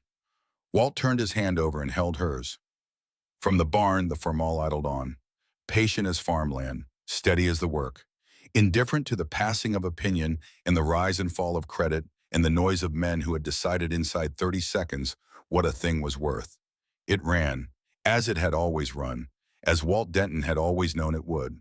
A: Walt turned his hand over and held hers. From the barn, the Farmall idled on, patient as farmland, steady as the work, indifferent to the passing of opinion and the rise and fall of credit and the noise of men who had decided inside 30 seconds what a thing was worth. It ran, as it had always run, as Walt Denton had always known it would,